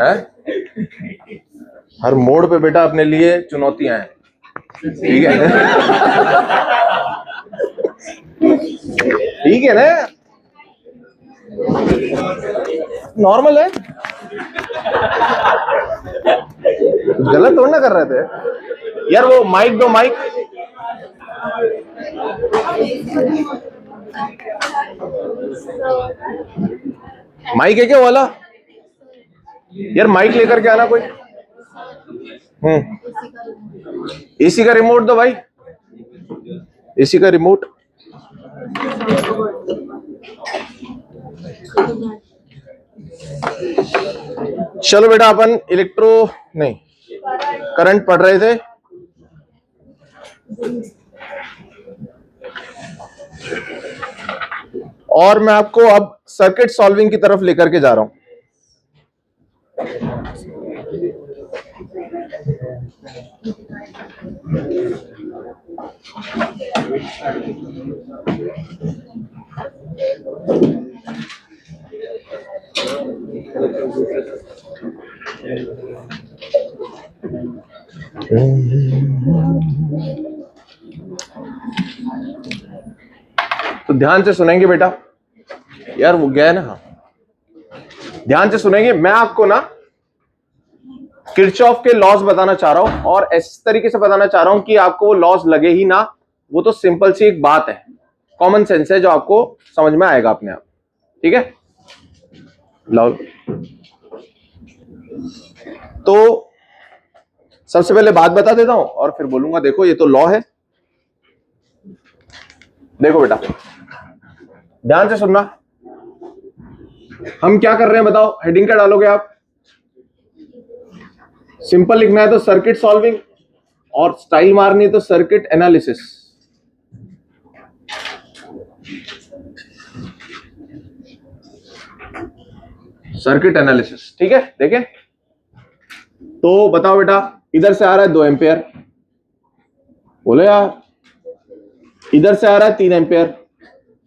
है? हर मोड़ पे बेटा अपने लिए चुनौतियां हैं, ठीक है? ठीक है ना, नॉर्मल है, गलत थोड़ा ना कर रहे थे यार। वो माइक दो, माइक। माइक है क्या वाला यार? माइक लेकर के आना कोई। एसी का रिमोट दो भाई, एसी का रिमोट। चलो बेटा, अपन इलेक्ट्रो नहीं करंट पढ़ रहे थे। और मैं आपको अब सर्किट सॉल्विंग की तरफ लेकर के जा रहा हूं। तो ध्यान से सुनेंगे बेटा यार, वो गया ना। ध्यान से सुनेंगे, मैं आपको ना किरचॉफ के लॉज बताना चाह रहा हूं, और इस तरीके से बताना चाह रहा हूं कि आपको वो लॉज लगे ही ना। वो तो सिंपल सी एक बात है, कॉमन सेंस है, जो आपको समझ में आएगा अपने आप, ठीक है? लॉ। तो सबसे पहले बात बता देता हूं और फिर बोलूंगा देखो ये तो लॉ है। देखो बेटा, ध्यान से सुनना। हम क्या कर रहे हैं बताओ? हेडिंग क्या डालोगे आप? सिंपल लिखना है तो सर्किट सॉल्विंग, और स्टाइल मारनी है तो सर्किट एनालिसिस। सर्किट एनालिसिस, ठीक है? देखें तो बताओ बेटा, इधर से आ रहा है 2 एम्पियर, बोले यार। इधर से आ रहा है 3 एम्पियर।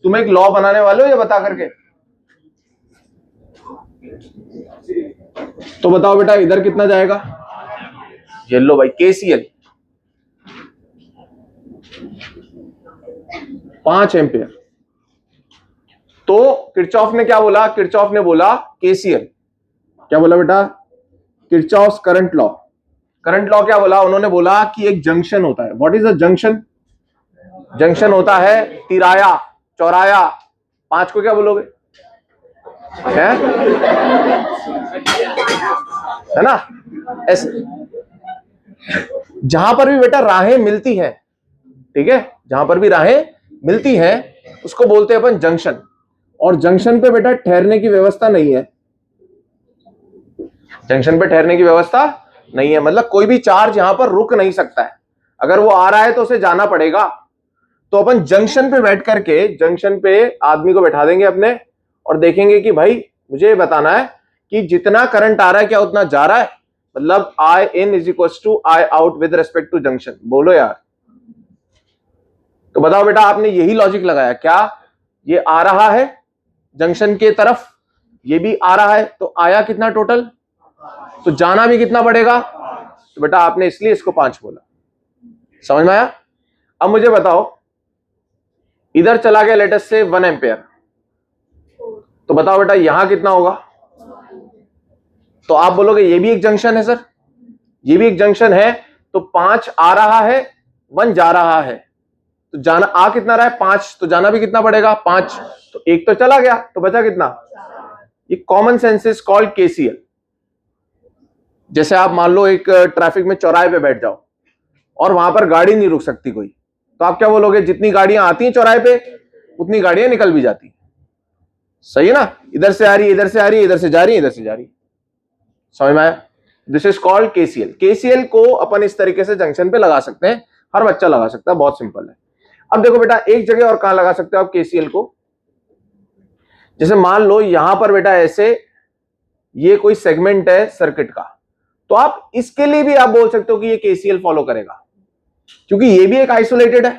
तुम एक लॉ बनाने वाले हो ये बता करके? तो बताओ बेटा इधर कितना जाएगा? ये लो भाई, केसीएल 5 एम्पियर। तो किरचॉफ ने क्या बोला? किरचॉफ ने बोला केसीएल। क्या बोला बेटा? Kirchhoff's current law. Current law क्या बोला? उन्होंने बोला कि एक जंक्शन होता है। What is a junction? Junction होता है तिराया, चौराया। 5 को क्या बोलोगे? है ना? जहां पर भी बेटा राहें मिलती हैं, ठीक है, जहां पर भी राहें मिलती हैं उसको बोलते हैं अपन जंक्शन। और जंक्शन पे बेटा ठहरने की व्यवस्था नहीं है। जंक्शन पे ठहरने की व्यवस्था नहीं है, मतलब कोई भी चार्ज यहां पर रुक नहीं सकता है। अगर वो आ रहा है तो उसे जाना पड़ेगा। तो अपन जंक्शन पे बैठ करके, जंक्शन पे आदमी को बैठा देंगे अपने, और देखेंगे कि भाई मुझे बताना है कि जितना करंट आ रहा है क्या उतना जा रहा है, मतलब I in is equal to I out with respect to junction. बोलो यार। तो बताओ बेटा, आपने यही लॉजिक लगाया क्या? ये आ रहा है जंक्शन के तरफ, ये भी आ रहा है, तो आया कितना टोटल? तो जाना भी कितना पड़ेगा? तो बेटा आपने इसलिए इसको 5 बोला। समझ में आया? अब मुझे बताओ, इधर चला गया लेटेस्ट से 1 एम्पियर, तो बताओ बेटा यहां कितना होगा? तो आप बोलोगे ये भी एक जंक्शन है सर, ये भी एक जंक्शन है। तो 5 आ रहा है, 1 जा रहा है, तो जाना आ कितना रहा है? 5, तो जाना भी कितना पड़ेगा? 5। तो एक तो चला गया, तो बचा कितना? ये common sense is called KCL. जैसे आप मान लो एक ट्रैफिक में चौराहे पे बैठ जाओ और वहां पर गाड़ी नहीं रुक सकती कोई, तो आप क्या बोलोगे? जितनी गाड़ियां आती हैं चौराहे पे उतनी गाड़ियां निकल भी जाती। सही है ना? इधर से आ रही है, इधर से आ रही है, इधर से जा रही है, इधर से जा रही है। समझ में आया? This is called KCL. KCL को अपन इस तरीके से जंक्शन पे लगा सकते हैं, हर बच्चा लगा सकता है, बहुत सिंपल है। अब देखो बेटा, एक जगह और कहां लगा सकते हो आप केसीएल को? जैसे मान लो यहां पर बेटा ऐसे ये कोई सेगमेंट है सर्किट का, तो आप इसके लिए भी आप बोल सकते हो कि ये केसीएल फॉलो करेगा, क्योंकि ये भी एक आइसोलेटेड है।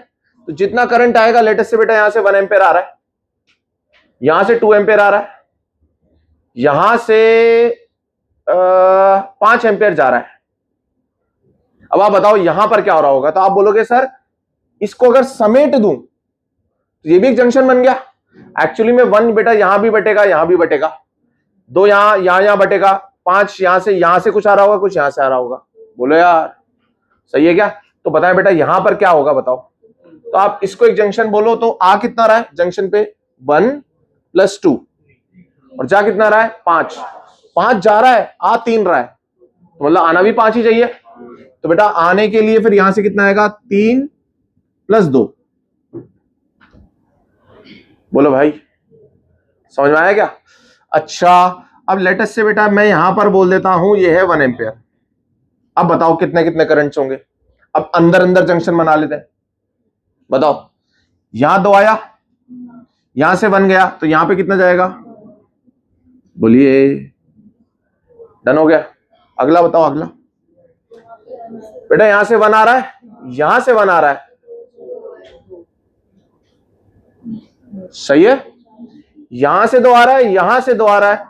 तो जितना करंट आएगा, लेटेस्ट से बेटा यहां से 1 एम्पियर आ रहा है, यहां से 2 एम्पियर आ रहा है, यहां से 5 एम्पियर जा रहा है। अब आप बताओ यहां पर क्या हो रहा होगा, तो आप बोलोगे सर इसको अगर समेट दूं तो ये भी एक जंक्शन बन गया। एक्चुअली में 1 बेटा यहां भी बटेगा, यहां भी बटेगा, 2 यहां बटेगा, 5 यहां से कुछ आ रहा होगा, कुछ यहां से आ रहा होगा। बोलो यार सही है क्या? तो बताएं बेटा यहां पर क्या होगा बताओ। तो आप इसको एक जंक्शन बोलो, तो आ कितना रहा है जंक्शन पे 1 + 2 और जा कितना रहा है 5। 5 जा रहा है, आ 3 रहा है, तो मतलब आना भी 5 ही चाहिए। तो बेटा आने के लिए फिर यहां से कितना आएगा 3 + 2। बोलो भाई समझ में आया क्या? अच्छा अब लेटेस्ट से बेटा मैं यहां पर बोल देता हूं ये है 1 एम्पियर। अब बताओ कितने कितने करंट्स होंगे। अब अंदर अंदर जंक्शन बना लेते हैं। बताओ यहां 2 आया, यहां से 1 गया, तो यहां पे कितना जाएगा? बोलिए डन हो गया। अगला बताओ अगला। बेटा यहां से 1 आ रहा है, यहां से 1 आ रहा है, सही है। यहां से 2 आ रहा है, यहां से 2 आ रहा है,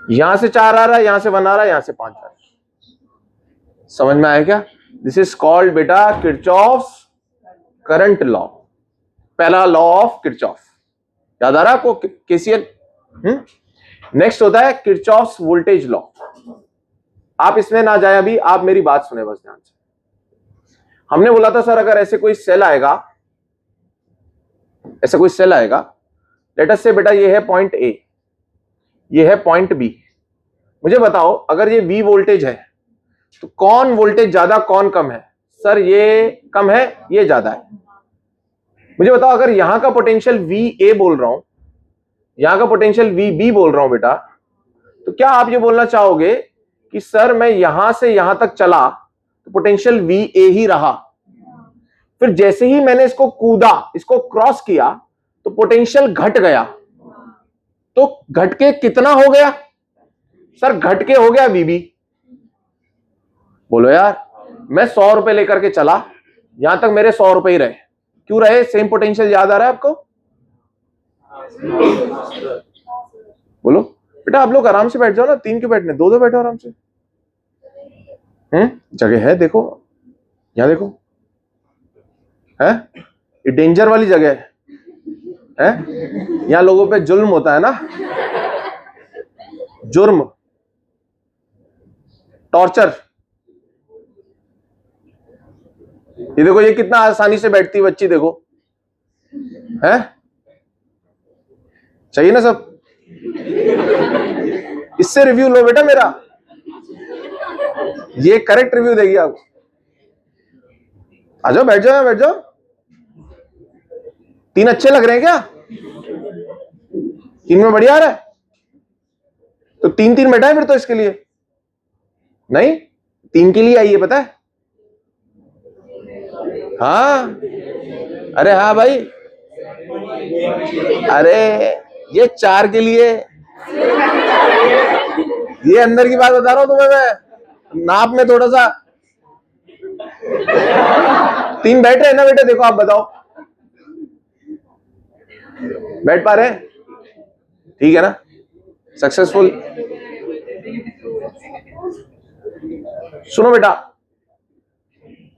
यहां से 4 आ रहा है, यहां से 1 आ रहा है, यहां से 5 आ रहा है। समझ में आया क्या? दिस इज कॉल्ड बेटा किरचॉफ्स करंट लॉ, पहला लॉ ऑफ किरचॉफ। याद आ रहा है आपको केसीएल? नेक्स्ट होता है किरचॉफ्स वोल्टेज लॉ। आप इसमें ना जाए अभी, आप मेरी बात सुने बस ध्यान से। हमने बोला था सर अगर ऐसे कोई सेल आएगा, ऐसा कोई सेल आएगा, लेट अस से बेटा ये है पॉइंट ए, ये है पॉइंट बी। मुझे बताओ अगर ये V वोल्टेज है तो कौन वोल्टेज ज्यादा कौन कम है? सर ये कम है, ये ज्यादा है। मुझे बताओ अगर यहां का पोटेंशियल VA बोल रहा हूं, यहां का पोटेंशियल VB बोल रहा हूं बेटा, तो क्या आप ये बोलना चाहोगे कि सर मैं यहां से यहां तक चला तो पोटेंशियल VA ही रहा, फिर जैसे ही मैंने इसको कूदा, इसको क्रॉस किया तो पोटेंशियल घट गया, तो घट के कितना हो गया? सर घट के हो गया VB। बोलो यार मैं 100 रुपए लेकर के चला, यहां तक मेरे 100 रुपए ही रहे, क्यों रहे? सेम पोटेंशियल याद आ रहा है आपको? बोलो बेटा आप लोग आराम से बैठ जाओ ना, 3 क्यों बैठने, 2 बैठो आराम से। जगह है देखो, यहां देखो है, ये डेंजर वाली जगह है, यहां लोगों पे जुल्म होता है ना, जुर्म, टॉर्चर। ये देखो ये कितना आसानी से बैठती बच्ची, देखो है, चाहिए ना सब। इससे रिव्यू लो बेटा मेरा, ये करेक्ट रिव्यू देगी आपको। आ जाओ बैठ जाओ, बैठ जाओ। 3 अच्छे लग रहे हैं क्या? 3 में बढ़िया आ रहा है, तो 3 बैठा है फिर तो इसके लिए नहीं, 3 के लिए आई है पता है। हाँ अरे हाँ भाई, अरे ये 4 के लिए, ये अंदर की बात बता रहा हूं तुम्हें मैं, नाप में थोड़ा सा। 3 बैठ रहे हैं ना बेटे, देखो आप बताओ बैठ पा रहे हैं? ठीक है ना, सक्सेसफुल। सुनो बेटा,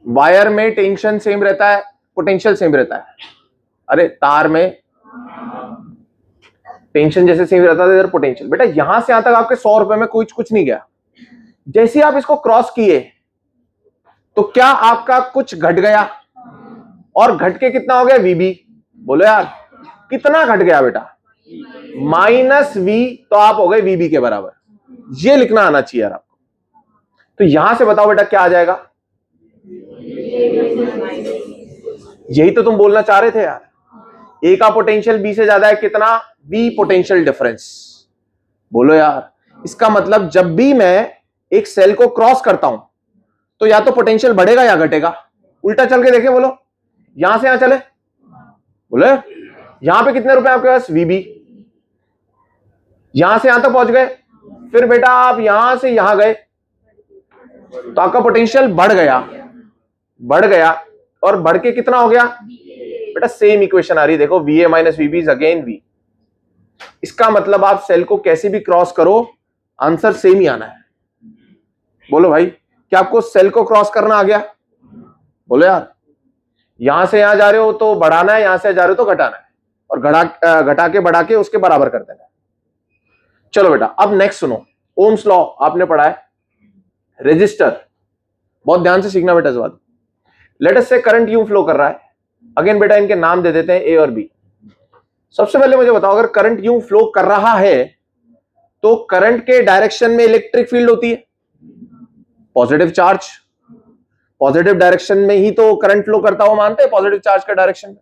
वायर में टेंशन सेम रहता है, पोटेंशियल सेम रहता है। अरे तार में टेंशन जैसे सेम रहता है, इधर पोटेंशियल। बेटा यहां से यहां तक आपके 100 रुपए में कुछ नहीं गया, जैसे ही आप इसको क्रॉस किए तो क्या आपका कुछ घट गया, और घट के कितना हो गया VB? बोलो यार कितना घट गया बेटा? -V, तो आप हो गए VB के बराबर। ये लिखना आना चाहिए यार आपको। तो यहां से बताओ बेटा क्या आ जाएगा? यही तो तुम बोलना चाह रहे थे यार, A का पोटेंशियल B से ज्यादा है, कितना? V potential difference. बोलो यार इसका मतलब जब भी मैं एक सेल को क्रॉस करता हूं तो या तो पोटेंशियल बढ़ेगा या घटेगा। उल्टा चल के देखे, बोलो यहां से यहां चले, बोले यहां पे कितने रुपए आपके पास? VB। यहां से यहां तक पहुंच गए, फिर बेटा आप यहां से यहां गए तो आपका पोटेंशियल बढ़ गया, बढ़ गया, और बढ़ के कितना हो गया? बेटा सेम इक्वेशन आ रही है देखो, VA - VB is again V। इसका मतलब आप सेल को कैसे भी क्रॉस करो, आंसर सेम ही आना है। बोलो भाई, क्या आपको सेल को क्रॉस करना आ गया? बोलो यार, यहां से यहां जा रहे हो तो बढ़ाना है, यहां से जा रहे हो तो घटाना है, और घटा के बढ़ा के उसके बराबर कर देना है। चलो बेटा, अब नेक्स्ट सुनो, ओम्स लॉ आपने पढ़ा है, रेजिस्टर, बहुत ध्यान से सीखना बेटा इस बात। लेट अस से करंट यूं फ्लो कर रहा है। अगेन बेटा इनके नाम दे देते हैं ए और बी। सबसे पहले मुझे बताओ, अगर करंट यूं फ्लो कर रहा है तो करंट के डायरेक्शन में इलेक्ट्रिक फील्ड होती है, पॉजिटिव चार्ज, पॉजिटिव डायरेक्शन में ही तो करंट फ्लो करता हो, मानते हैं पॉजिटिव चार्ज का डायरेक्शन में।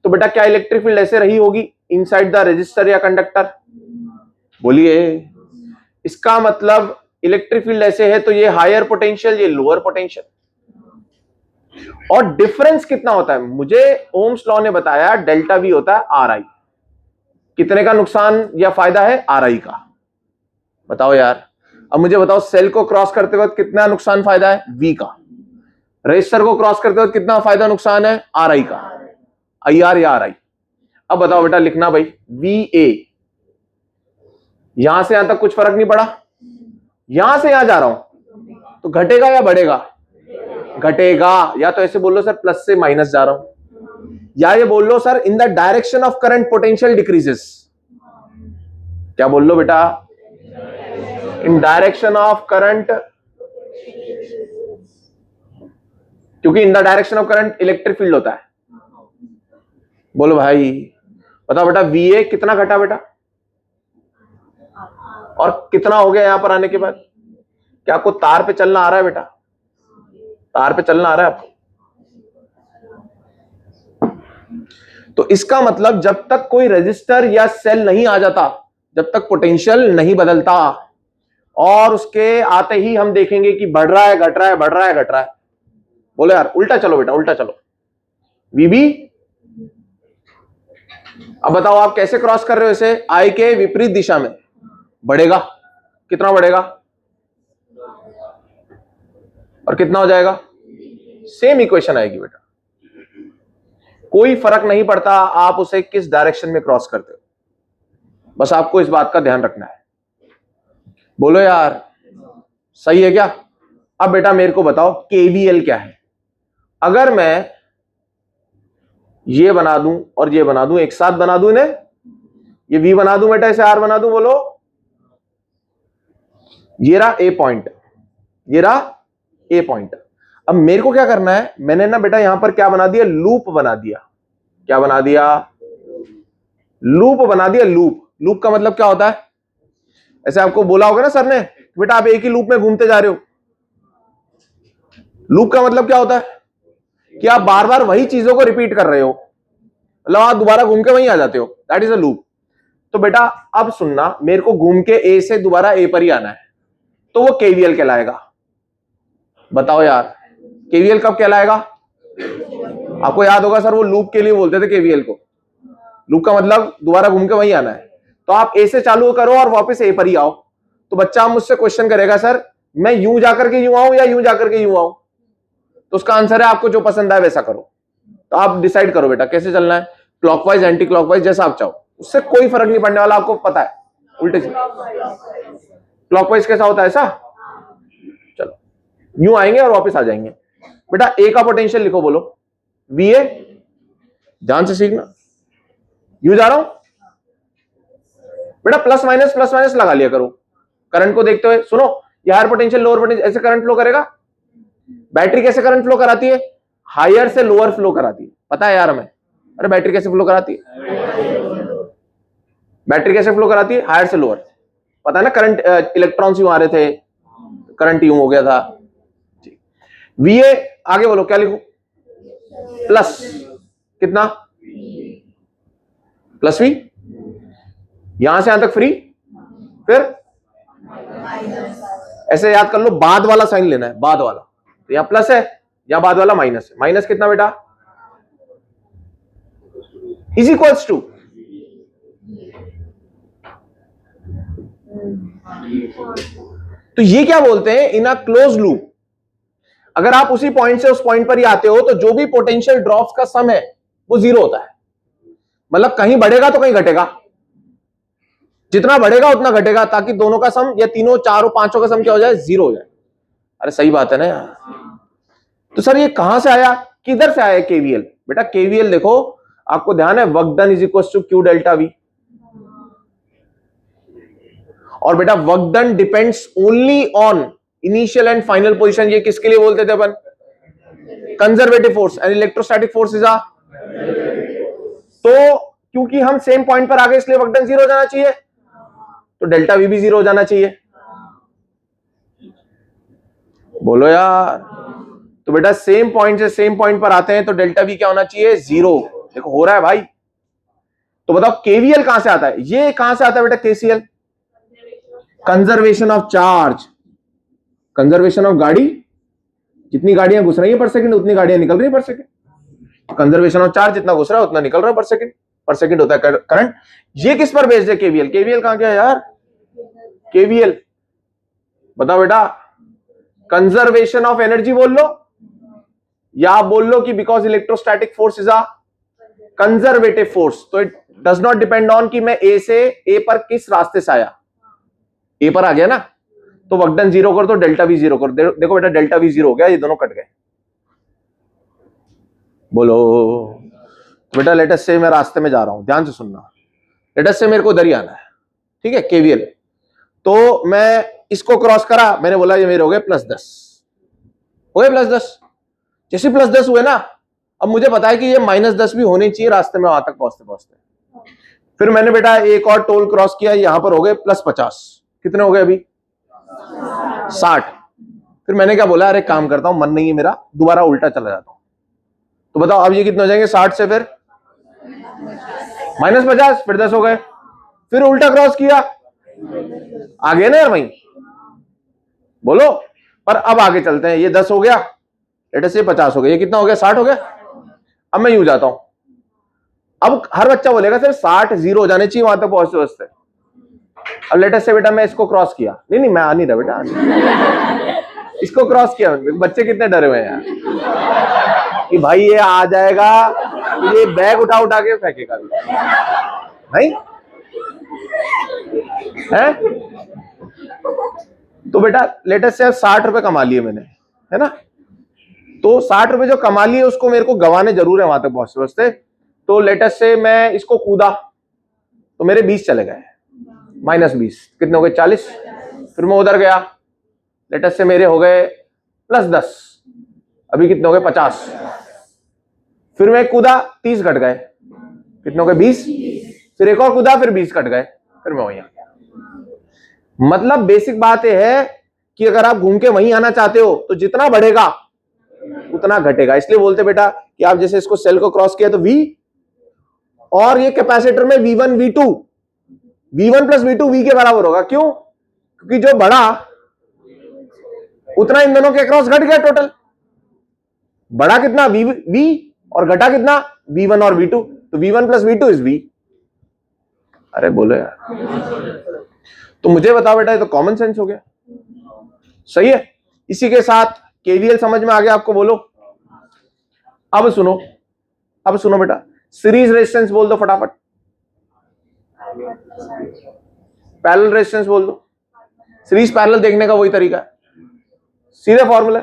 तो बेटा क्या इलेक्ट्रिक फील्ड ऐसे रही होगी इनसाइड द रेजिस्टर या कंडक्टर? बोलिए। इसका मतलब इलेक्ट्रिक फील्ड ऐसे है तो ये हायर पोटेंशियल, ये लोअर पोटेंशियल, और डिफरेंस कितना होता है? मुझे ओम्स लॉ ने बताया डेल्टा वी होता है आर आई। कितने का नुकसान या फायदा है? आर आई का। बताओ यार, अब मुझे बताओ सेल को क्रॉस करते वक्त कितना नुकसान फायदा है? वी का। रेजिस्टर को क्रॉस करते वक्त कितना फायदा नुकसान है? आर आई का। आई आर या आर आई? अब बताओ बेटा, लिखना भाई, वी ए, यहां से यहां तक कुछ फर्क नहीं पड़ा, यहां से यहां जा रहा हूं तो घटेगा या बढ़ेगा? घटेगा। या तो ऐसे बोल लो सर प्लस से माइनस जा रहा हूं, या ये बोल लो sir in the direction of current potential decreases. क्या बोल लो बेटा? इन डायरेक्शन ऑफ करंट, क्योंकि in the direction of current electric field होता है। बोलो भाई, बताओ बेटा वी ए कितना घटा बेटा, और कितना हो गया यहां पर आने के बाद? क्या आपको तार पे चलना आ रहा है बेटा? तार पे चलना आ रहा है आपको? तो इसका मतलब जब तक कोई रेजिस्टर या सेल नहीं आ जाता, जब तक पोटेंशियल नहीं बदलता, और उसके आते ही हम देखेंगे कि बढ़ रहा है, घट रहा है, बढ़ रहा है, घट रहा है। बोलो यार, उल्टा चलो बेटा, उल्टा चलो। वीबी, अब बताओ आप कैसे क्रॉस कर रहे हो इसे? आई के विपरीत दिशा में बढ़ेगा। कितना बढ़ेगा? और कितना हो जाएगा? सेम इक्वेशन आएगी बेटा, कोई फर्क नहीं पड़ता आप उसे किस डायरेक्शन में क्रॉस करते हो, बस आपको इस बात का ध्यान रखना है। बोलो यार, सही है क्या? अब बेटा मेरे को बताओ केवीएल क्या है। अगर मैं ये बना दूं और ये बना दूं, एक साथ बना दूं इन्हें, ये वी बना दूं बेटा, इसे आर बना दूं, बोलो। ये रहा ए पॉइंट, ये रहा ए पॉइंट। अब मेरे को क्या करना है? मैंने ना बेटा यहां पर क्या बना दिया? लूप बना दिया। क्या बना दिया? लूप बना दिया। लूप, लूप का मतलब क्या होता है? ऐसे आपको बोला होगा ना सर ने, बेटा आप एक ही लूप में घूमते जा रहे हो। लूप का मतलब क्या होता है? कि आप बार बार वही चीजों को रिपीट कर रहे हो, मतलब आप दोबारा घूम के वहीं आ जाते हो, दैट इज अ लूप। तो बेटा अब सुनना, मेरे को घूम के ए से दोबारा ए पर ही आना है, तो वो केवीएल कहलाएगा। बताओ यार, केवीएल कब कहलाएगा? आपको याद होगा सर वो लूप के लिए बोलते थे केवीएल को। लूप का मतलब दोबारा घूम के वहीं आना है। तो आप ए से चालू करो और वापस ए पर ही आओ, तो बच्चा मुझसे क्वेश्चन करेगा सर मैं यूं जाकर के यूं आऊं या यूं जाकर के यूं आऊं, तो उसका आंसर है आपको जो पसंद आए वैसा करो। तो आप डिसाइड करो बेटा कैसे चलना है, क्लॉकवाइज, एंटी क्लॉकवाइज, जैसा आप चाहो, उससे कोई फर्क नहीं पड़ने वाला, आपको पता है। उल्टे से क्लॉकवाइज कैसा होता है? ऐसा। चलो यूं आएंगे और वापस आ जाएंगे। बेटा ए का पोटेंशियल लिखो, बोलो वी ए, ध्यान से सीखना। यूं जा रहा हूं बेटा, प्लस माइनस लगा लिया करो करंट को देखते हुए। सुनो, ये हायर पोटेंशियल लोअर पोटेंशियल ऐसे करंट फ्लो करेगा। बैटरी कैसे करंट फ्लो कराती है? हायर से लोअर फ्लो कराती है, पता है यार हमें। अरे बैटरी कैसे फ्लो कराती है? बैटरी कैसे फ्लो कराती है? हायर से लोअर, पता है ना। करंट इलेक्ट्रॉन्स यूं आ रहे थे, करंट यूं हो गया था। वी ए, आगे बोलो क्या लिखूं? प्लस कितना? प्लस वी, यहां से यहां तक फ्री, फिर ऐसे याद कर लो, बाद वाला साइन लेना है, बाद वाला। तो यहां प्लस है, यहां बाद वाला माइनस है। माइनस कितना बेटा? इज इक्वल्स टू, तो ये क्या बोलते हैं? इन अ क्लोज लूप, अगर आप उसी पॉइंट से उस पॉइंट पर ही आते हो तो जो भी पोटेंशियल ड्रॉप्स का सम है वो जीरो होता है। मतलब कहीं बढ़ेगा तो कहीं घटेगा। जितना बढ़ेगा उतना घटेगा, ताकि दोनों का सम या तीनों चारों पांचों का सम क्या हो जाए, 0 हो जाए। अरे सही बात है ना यार। तो सर ये कहां से आया, किधर से आया केवीएल? बेटा केवीएल देखो, आपको ध्यान है work done is equal to Q delta V, और बेटा work done depends only on initial and final position. ये किसके लिए बोलते थे अपन? Conservative force and electrostatic force is a. तो क्योंकि हम सेम पॉइंट पर आ गए इसलिए वर्क डन 0 हो जाना चाहिए, तो डेल्टा वी भी 0 हो जाना चाहिए। बोलो यार। तो बेटा सेम पॉइंट से सेम पॉइंट पर आते हैं तो डेल्टा वी क्या होना चाहिए, 0। देखो हो रहा है भाई। तो बताओ केवीएल कहां से आता है? ये कहां से आता है बेटा KCL? Conservation of charge, conservation of गाड़ी। जितनी गाड़ियां घुस रही है पर सेकंड उतनी गाड़ियां निकल रही है पर सेकंड। कंजर्वेशन ऑफ चार्ज, जितना घुस रहा है उतना निकल रहा है पर सेकंड। पर सेकंड होता है करंट। ये किस पर बेस्ड है? केवीएल। केवीएल कहां गया यार? केवीएल बताओ बेटा। कंजर्वेशन ऑफ एनर्जी बोल लो, या आप बोल लो कि because electrostatic force is a conservative force, तो it does not depend on कि मैं ए से ए पर किस रास्ते से आया। ए पर आ गया ना, तो वर्क डन 0 कर दो, डेल्टा वी 0 कर दो। देखो बेटा डेल्टा वी 0 हो गया, ये दोनों कट गए। बोलो। बेटा लेटेस्ट से मैं रास्ते में जा रहा हूं, ध्यान से सुनना। लेटेस्ट से मेरे को उधर ही आना है, ठीक है, केवीएल। तो मैं इसको क्रॉस करा, मैंने बोला ये मेरे हो गए +10, हो गए +10। जैसे +10 हुए ना, अब मुझे पता है कि ये -10 भी होने चाहिए रास्ते में वहां तक पहुंचते पहुंचते। फिर मैंने बेटा एक और टोल क्रॉस किया, यहां पर हो गए +50। कितने हो गए अभी? 60। फिर मैंने क्या बोला, अरे काम करता हूं, मन नहीं है मेरा, दोबारा उल्टा चला जाता हूं। तो बताओ अब ये कितने हो जाएंगे? 60 से फिर -50, फिर 10 हो गए। फिर उल्टा क्रॉस किया, आ गए ना यार वहीं। बोलो। पर अब आगे चलते हैं, ये 10 हो गया, लेट से 50 हो गया, ये कितना हो गया? 60 हो गया। अब मैं यूं जाता हूं। अब हर बच्चा बोलेगा सर 60 0 हो जाने चाहिए वहां तक पहुंचते पहुंचते। अब लेटेस्ट से बेटा मैं इसको क्रॉस किया, नहीं मैं आ नहीं रहा बेटा, इसको क्रॉस किया। बच्चे कितने डरे हुए हैं यार कि भाई ये आ जाएगा, ये बैग उठा उठा के फेंकेगा नहीं है। तो बेटा लेटेस्ट से 60 रुपए कमा लिए मैंने, है ना। तो 60 रुपए जो कमा लिए उसको मेरे को गंवाने जरूर है वहां तक पहुंचते पहुंचते। तो लेटेस्ट से मैं इसको कूदा, तो मेरे 20 चले गए, -20, कितने हो गए? 40। फिर मैं उधर गया, लेटेस्ट से मेरे हो गए +10, अभी कितने हो गए? 50। फिर मैं कूदा, 30 घट गए, कितने हो गए? 20। फिर एक और कूदा, फिर 20 कट गए, फिर मैं वहीं आ गया। मतलब बेसिक बात यह है कि अगर आप घूम के वहीं आना चाहते हो तो जितना बढ़ेगा उतना घटेगा। इसलिए बोलते बेटा कि आप जैसे इसको सेल को क्रॉस किया तो V, और ये कैपेसिटर में V1 V2, V1 + V2 V के बराबर होगा। क्यों? क्योंकि जो बढ़ा उतना इन दोनों के अक्रॉस घट गया टोटल। बढ़ा कितना? V, और घटा कितना? V1 और V2, तो V1 + V2 इज V। अरे बोलो यार। तो मुझे बताओ बेटा, ये तो कॉमन सेंस हो गया, सही है। इसी के साथ केवीएल समझ में आ गया आपको? बोलो। अब सुनो, अब सुनो बेटा, सीरीज रेजिस्टेंस बोल दो फटाफट, पैरेलल रेजिस्टेंस बोल दो। सीरीज पैरेलल देखने का वही तरीका है, सीधे फॉर्मूला।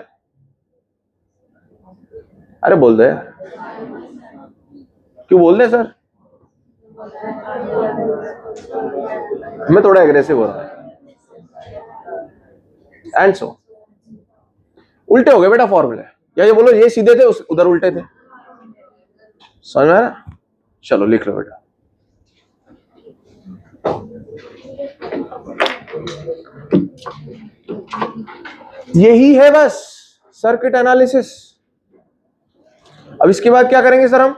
अरे बोल दे यार, क्यों बोल दे सर? मैं थोड़ा एग्रेसिव हो रहा हूं। एंड सो उल्टे हो गए बेटा फॉर्मूले, या ये बोलो ये सीधे थे उधर उल्टे थे। समझ में आया ना? चलो लिख लो बेटा। यही है बस सर्किट एनालिसिस। अब इसके बाद क्या करेंगे सर? हम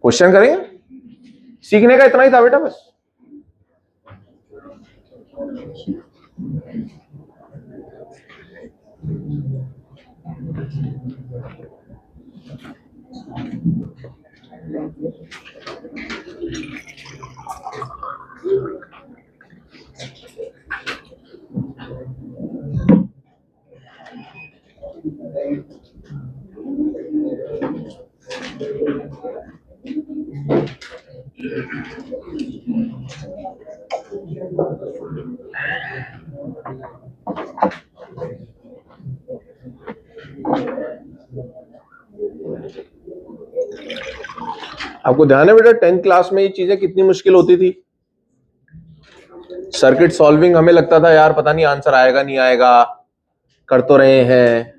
क्वेश्चन करेंगे। सीखने का इतना ही था बेटा बस। आपको ध्यान है बेटा 10th क्लास में ये चीजें कितनी मुश्किल होती थी? सर्किट सॉल्विंग हमें लगता था यार पता नहीं आंसर आएगा नहीं आएगा, कर तो रहे हैं।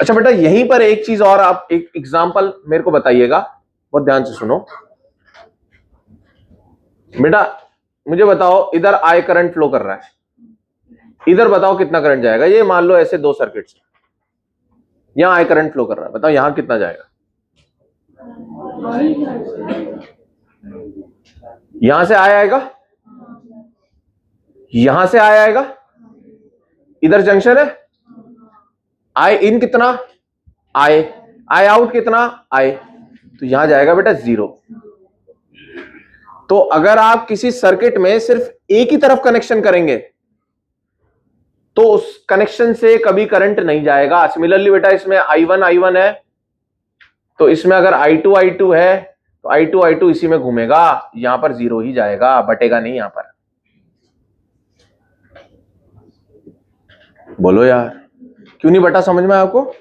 अच्छा बेटा यहीं पर एक चीज और, आप एक एग्जांपल मेरे को बताइएगा, बहुत ध्यान से सुनो बेटा। मुझे बताओ इधर आई करंट फ्लो कर रहा है, इधर बताओ कितना करंट जाएगा। ये मान लो ऐसे दो सर्किट्स, यहां आई करंट फ्लो कर रहा है, बताओ यहां कितना जाएगा? यहां से आएगा, यहां से आएगा, इधर जंक्शन है, आई इन कितना, आई आउट कितना, आई, तो यहां जाएगा बेटा 0। तो अगर आप किसी सर्किट में सिर्फ एक ही तरफ कनेक्शन करेंगे तो उस कनेक्शन से कभी करंट नहीं जाएगा। सिमिलरली बेटा इसमें I1 है, तो इसमें अगर I2 है तो I2 इसी में घूमेगा, यहां पर 0 ही जाएगा, बटेगा नहीं यहां पर। बोलो यार क्यों नहीं बटा? समझ में आपको?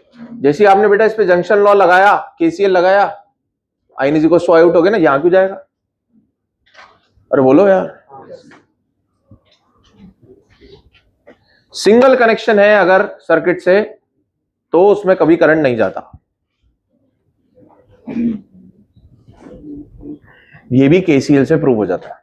जैसे आपने बेटा इस पे जंक्शन लॉ लगाया, KCL लगाया, I is equal to out हो गया ना, यहां क्यों जाएगा? अरे बोलो यार। सिंगल कनेक्शन है अगर सर्किट से तो उसमें कभी करंट नहीं जाता। ये भी KCL से प्रूव हो जाता है।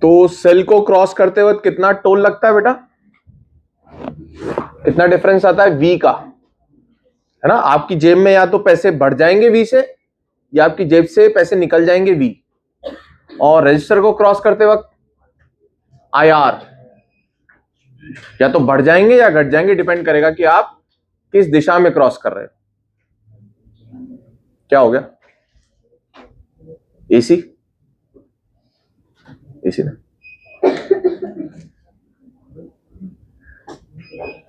तो सेल को क्रॉस करते वक्त कितना टोल लगता है बेटा? कितना डिफरेंस आता है? V का, है ना। आपकी जेब में या तो पैसे बढ़ जाएंगे V से, या आपकी जेब से पैसे निकल जाएंगे V। और रजिस्टर को क्रॉस करते वक्त IR या तो बढ़ जाएंगे या घट जाएंगे, डिपेंड करेगा कि आप किस दिशा में क्रॉस कर रहे हो। क्या हो गया? AC ना।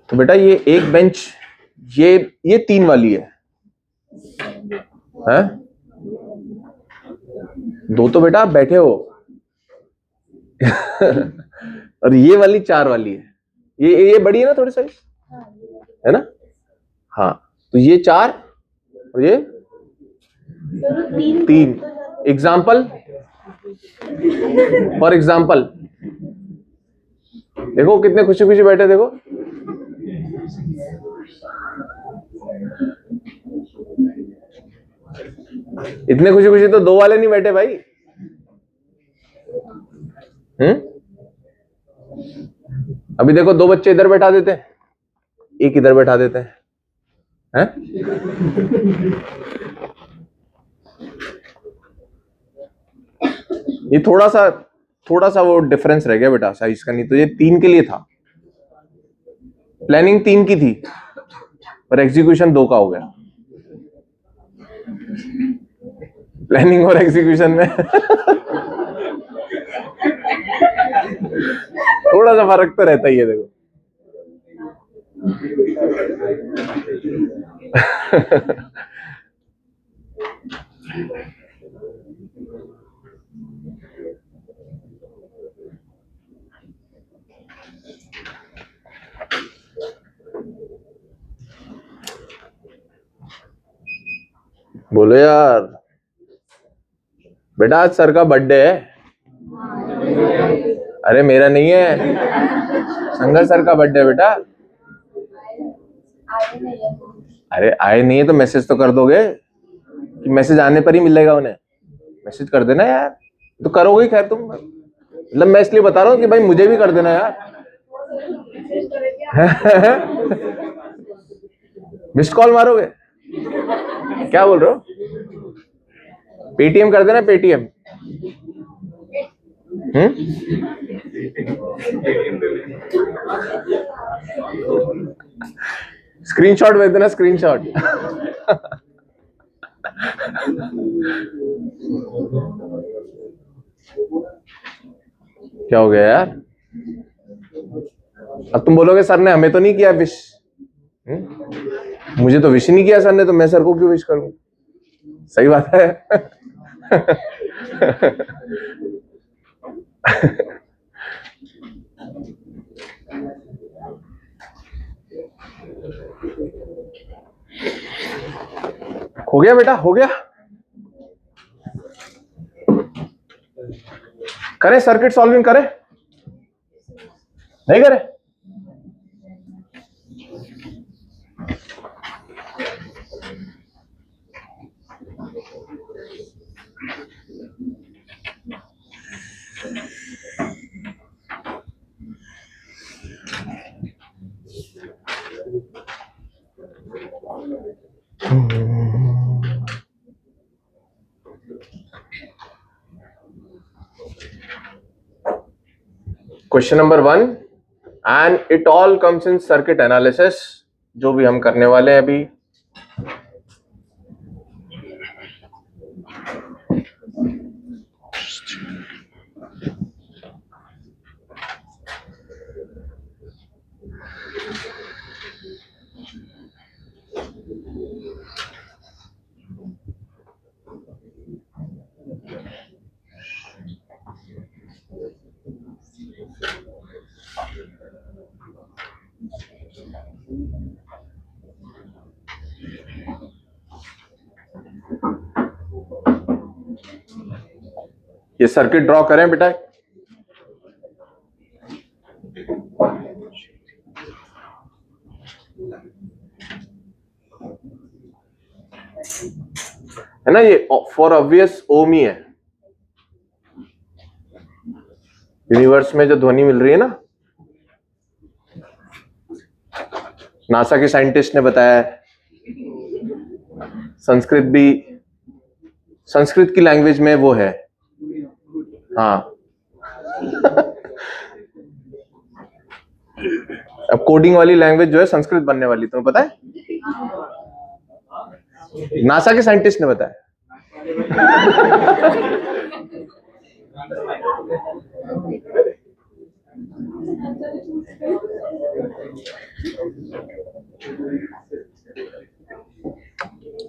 तो बेटा ये एक बेंच, ये 3 वाली है, हैं? 2 तो बेटा आप बैठे हो और ये वाली 4 वाली है। ये बड़ी है ना थोड़ी साइज, है ना? हाँ, तो ये 4 और ये 3। एग्जाम्पल, फॉर एग्जाम्पल देखो कितने खुशी खुशी बैठे, देखो इतने खुशी खुशी तो 2 वाले नहीं बैठे भाई। अभी देखो 2 बच्चे इधर बैठा देते हैं, एक इधर बैठा देते हैं, हैं? ये थोड़ा सा वो डिफरेंस रह गया बेटा साइज का, नहीं तो ये 3 के लिए था। प्लानिंग 3 की थी पर एग्जीक्यूशन 2 का हो गया। प्लानिंग और एग्जीक्यूशन में थोड़ा सा फर्क तो रहता ही है देखो। बोलो यार, बेटा आज सर का बर्थडे है। अरे मेरा नहीं है, शंकर सर का बर्थडे है बेटा। अरे आए नहीं है तो मैसेज तो कर दोगे कि मैसेज आने पर ही मिलेगा उन्हें। मैसेज कर देना यार, तो करोगे ही खैर तुम। मतलब मैं इसलिए बता रहा हूँ कि भाई मुझे भी कर देना यार। मिस्ड कॉल मारोगे? क्या बोल रहे हो? पेटीएम कर देना, पेटीएम। स्क्रीनशॉट भेज देना, स्क्रीनशॉट। क्या हो गया यार? अब तुम बोलोगे सर ने हमें तो नहीं किया विश। मुझे तो विश नहीं किया सर ने, तो मैं सर को क्यों विश करूं? सही बात है। हो गया बेटा, हो गया। करें सर्किट सॉल्विंग, करें नहीं करें? Question number 1, and it all comes in circuit analysis, जो भी हम करने वाले हैं अभी। ये सर्किट ड्रॉ करें बेटा। है ना, ये फॉर ऑब्वियस ओम ही है। यूनिवर्स में जो ध्वनि मिल रही है ना, नासा के साइंटिस्ट ने बताया है। संस्कृत भी, संस्कृत की लैंग्वेज में वो है। हाँ। अब कोडिंग वाली लैंग्वेज जो है संस्कृत बनने वाली, तुम्हें पता है? नासा के साइंटिस्ट ने बताया।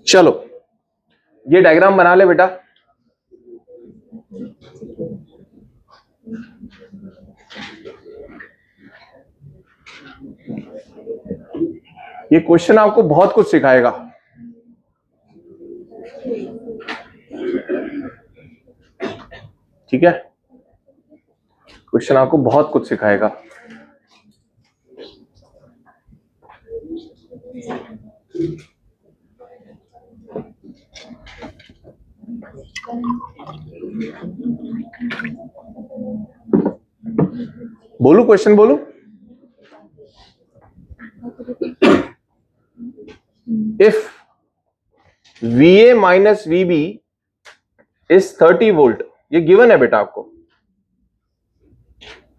चलो ये डायग्राम बना ले बेटा। ये क्वेश्चन आपको बहुत कुछ सिखाएगा। ठीक है, क्वेश्चन आपको बहुत कुछ सिखाएगा। बोलू क्वेश्चन, बोलू? If VA minus VB is 30 volt, ये गिवन है बेटा आपको।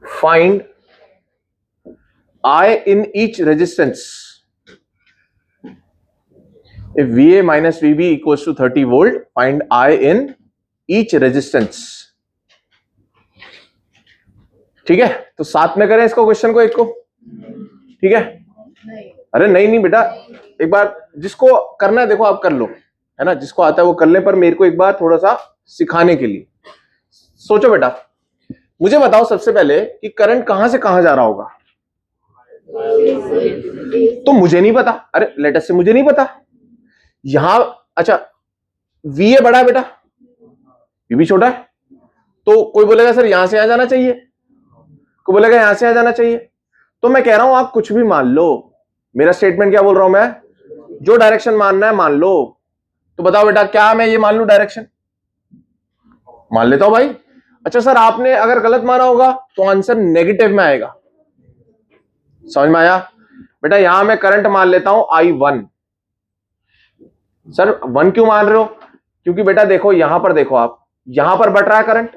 Find I in each resistance. If VA minus VB equals to 30 volt, find I in each resistance. ठीक है, तो साथ में करें इसको, क्वेश्चन को एक को, ठीक है। अरे नहीं बेटा, एक बार जिसको करना है देखो आप कर लो, है ना, जिसको आता है वो कर ले, पर मेरे को एक बार थोड़ा सा सिखाने के लिए सोचो बेटा। मुझे बताओ सबसे पहले कि करंट कहां से कहां जा रहा होगा। तो मुझे नहीं पता, अरे लेटेस्ट से मुझे नहीं पता यहां। अच्छा, वी ए बड़ा है बेटा, वी भी छोटा है, तो कोई बोलेगा सर यहां से यहां जाना चाहिए, कोई बोलेगा यहां से यहां जाना चाहिए। तो मैं कह रहा हूं आप कुछ भी मान लो, मेरा स्टेटमेंट क्या बोल रहा हूं मैं, जो डायरेक्शन मानना है मान लो। तो बताओ बेटा, क्या मैं ये मान लू डायरेक्शन, मान लेता हूं भाई। अच्छा सर, आपने अगर गलत माना होगा तो आंसर नेगेटिव में आएगा, समझ में आया बेटा। यहां मैं करंट मान लेता हूं I1। सर 1 क्यों मान रहे हो, क्योंकि बेटा देखो यहां पर, देखो आप यहां पर बढ़ रहा है करंट,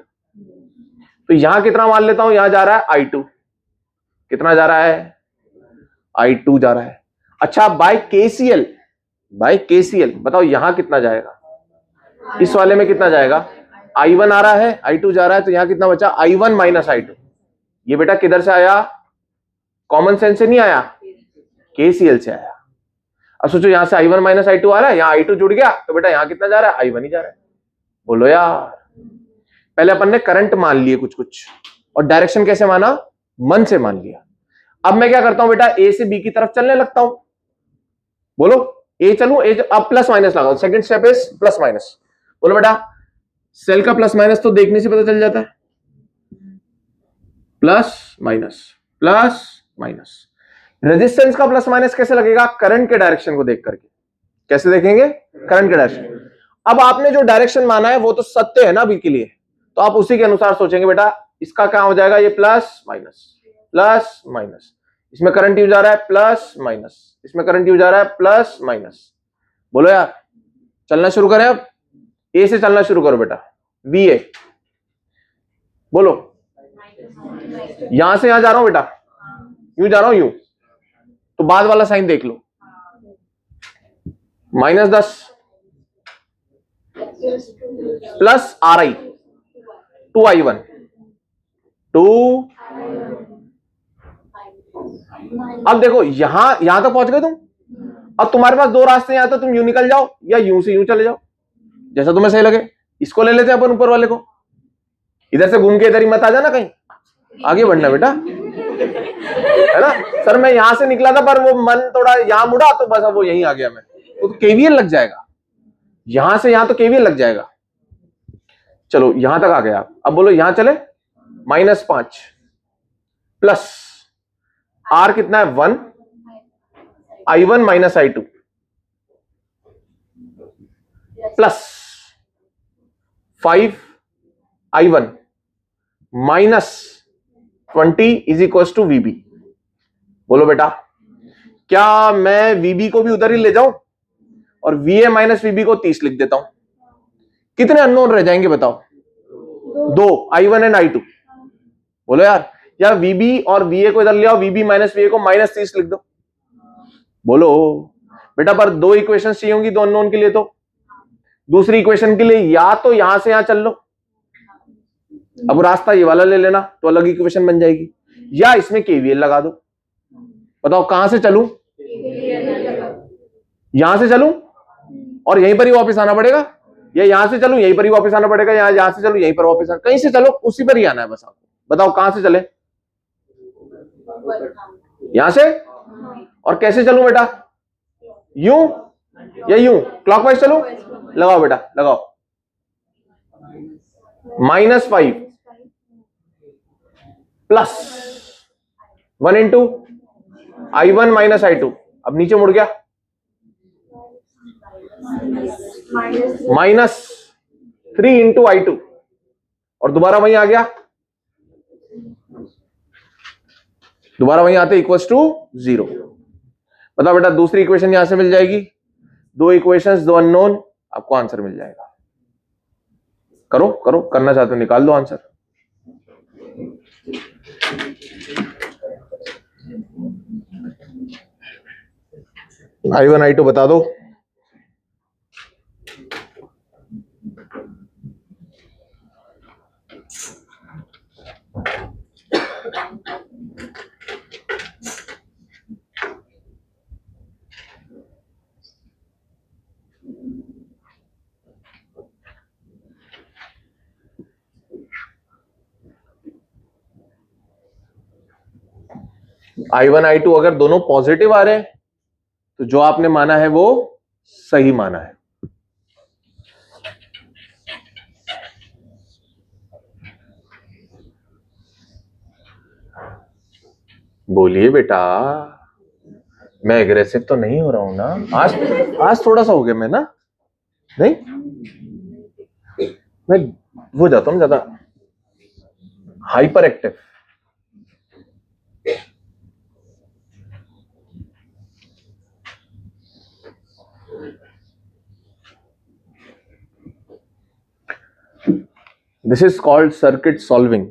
तो यहां कितना मान लेता हूं, यहां जा रहा है I2, कितना जा रहा है, I2 जा रहा है। अच्छा बाय KCL, बाय KCL बताओ यहां कितना जाएगा, इस वाले में कितना जाएगा, I1 आ रहा है, I2 जा रहा है, तो यहां कितना बचा, I1 माइनस I2। ये बेटा किधर से आया, कॉमन सेंस से नहीं आया, KCL से आया। अब सोचो यहां से I1 माइनस I2 आ रहा है, यहां I2 जुड़ गया, तो बेटा यहां कितना जा रहा है, I1 ही जा रहा है। बोलो यार, पहले अपन ने करंट मान लिए कुछ कुछ, और डायरेक्शन कैसे माना, मन से मान लिया। अब मैं क्या करता हूं बेटा, ए से बी की तरफ चलने लगता हूं। बोलो ए चलूं, ए अब प्लस माइनस लगाओ, second step is plus minus. बोलो बेटा, सेल का प्लस माइनस तो देखने से पता चल जाता है, plus minus plus minus. Resistance का प्लस माइनस कैसे लगेगा, करंट के डायरेक्शन को देख करके। कैसे देखेंगे, करंट के डायरेक्शन। अब आपने जो डायरेक्शन माना है वो तो सत्य है ना अभी के लिए, तो आप उसी के अनुसार सोचेंगे बेटा, इसका क्या हो जाएगा, ये प्लस माइनस प्लस माइनस, इसमें करंट यूज आ रहा है प्लस माइनस, इसमें करंट यूज आ रहा है प्लस माइनस। बोलो यार, चलना शुरू करें अब, ए से चलना शुरू करो बेटा, वी ए। बोलो, यहां से यहां जा रहा हूं बेटा, यूं जा रहा हूं यूं, तो बाद वाला साइन देख लो, -10 प्लस RI 2I1 2। अब देखो यहां तक पहुंच गए तुम। अब तुम्हारे पास दो रास्ते हैं, या तो तुम यूं निकल जाओ या यूं से यूं चले जाओ, जैसा तुम्हें सही लगे। इसको ले लेते हैं अपन ऊपर वाले को, इधर से घूम के इधर ही मत आ जाना, कहीं आगे बढ़ना बेटा, है ना। सर मैं यहां से निकला था पर वो मन थोड़ा यहां मुड़ा, तो बस अब वो यहीं आ गया मैं, तो केवीएल लग जाएगा, यहां से यहां तो केवीएल लग जाएगा। चलो यहां तक आ गया, अब बोलो यहां चले, -5 प्लस R कितना है 1, I1 minus I2 plus 5 I1 minus 20 is equal to VB। बोलो बेटा, क्या मैं VB को भी उधर ही ले जाऊं और VA माइनस VB को 30 लिख देता हूं, कितने अननोन रह जाएंगे बताओ, 2 I1 एंड I2। बोलो यार, या VB और VA को इधर ले आओ, VB माइनस VA को -30 लिख दो। बोलो बेटा, पर दो इक्वेशन चाहिए होंगी दो अननोन के लिए, तो दूसरी इक्वेशन के लिए या तो यहां से यहां चल लो, अब रास्ता ये वाला ले लेना तो अलग इक्वेशन बन जाएगी, या इसमें KVL लगा दो। बताओ कहां से चलूं, यहां से चलूं और यहीं पर ही वापस आना पड़ेगा, या यहां से चलूं यहीं पर ही वापस आना पड़ेगा, या यहां से चलूं यहीं पर वापस आना, कहीं से चलो उसी पर ही आना है बस आपको। बताओ कहां से चले, यहां से, और कैसे चलूं बेटा, यूं या यूं, क्लॉकवाइज चलूं, लगाओ बेटा लगाओ, -5 plus 1 into I1 minus I2, अब नीचे मुड़ गया, -3 इंटू I2, और दोबारा वहीं आ गया, दोबारा वहीं आते इक्वल्स टू 0। बताओ बेटा, दूसरी इक्वेशन यहां से मिल जाएगी, दो इक्वेशंस दो अननोन, आपको आंसर मिल जाएगा। करो करो, करना चाहते हो निकाल दो आंसर। I1 I2 बता दो। I1 I2 अगर दोनों पॉजिटिव आ रहे हैं तो जो आपने माना है वो सही माना है। बोलिए बेटा, मैं एग्रेसिव तो नहीं हो रहा हूं ना आज थोड़ा सा हो गया मैं ना, नहीं मैं वो जाता हूं ज्यादा hyper active. This is called circuit solving.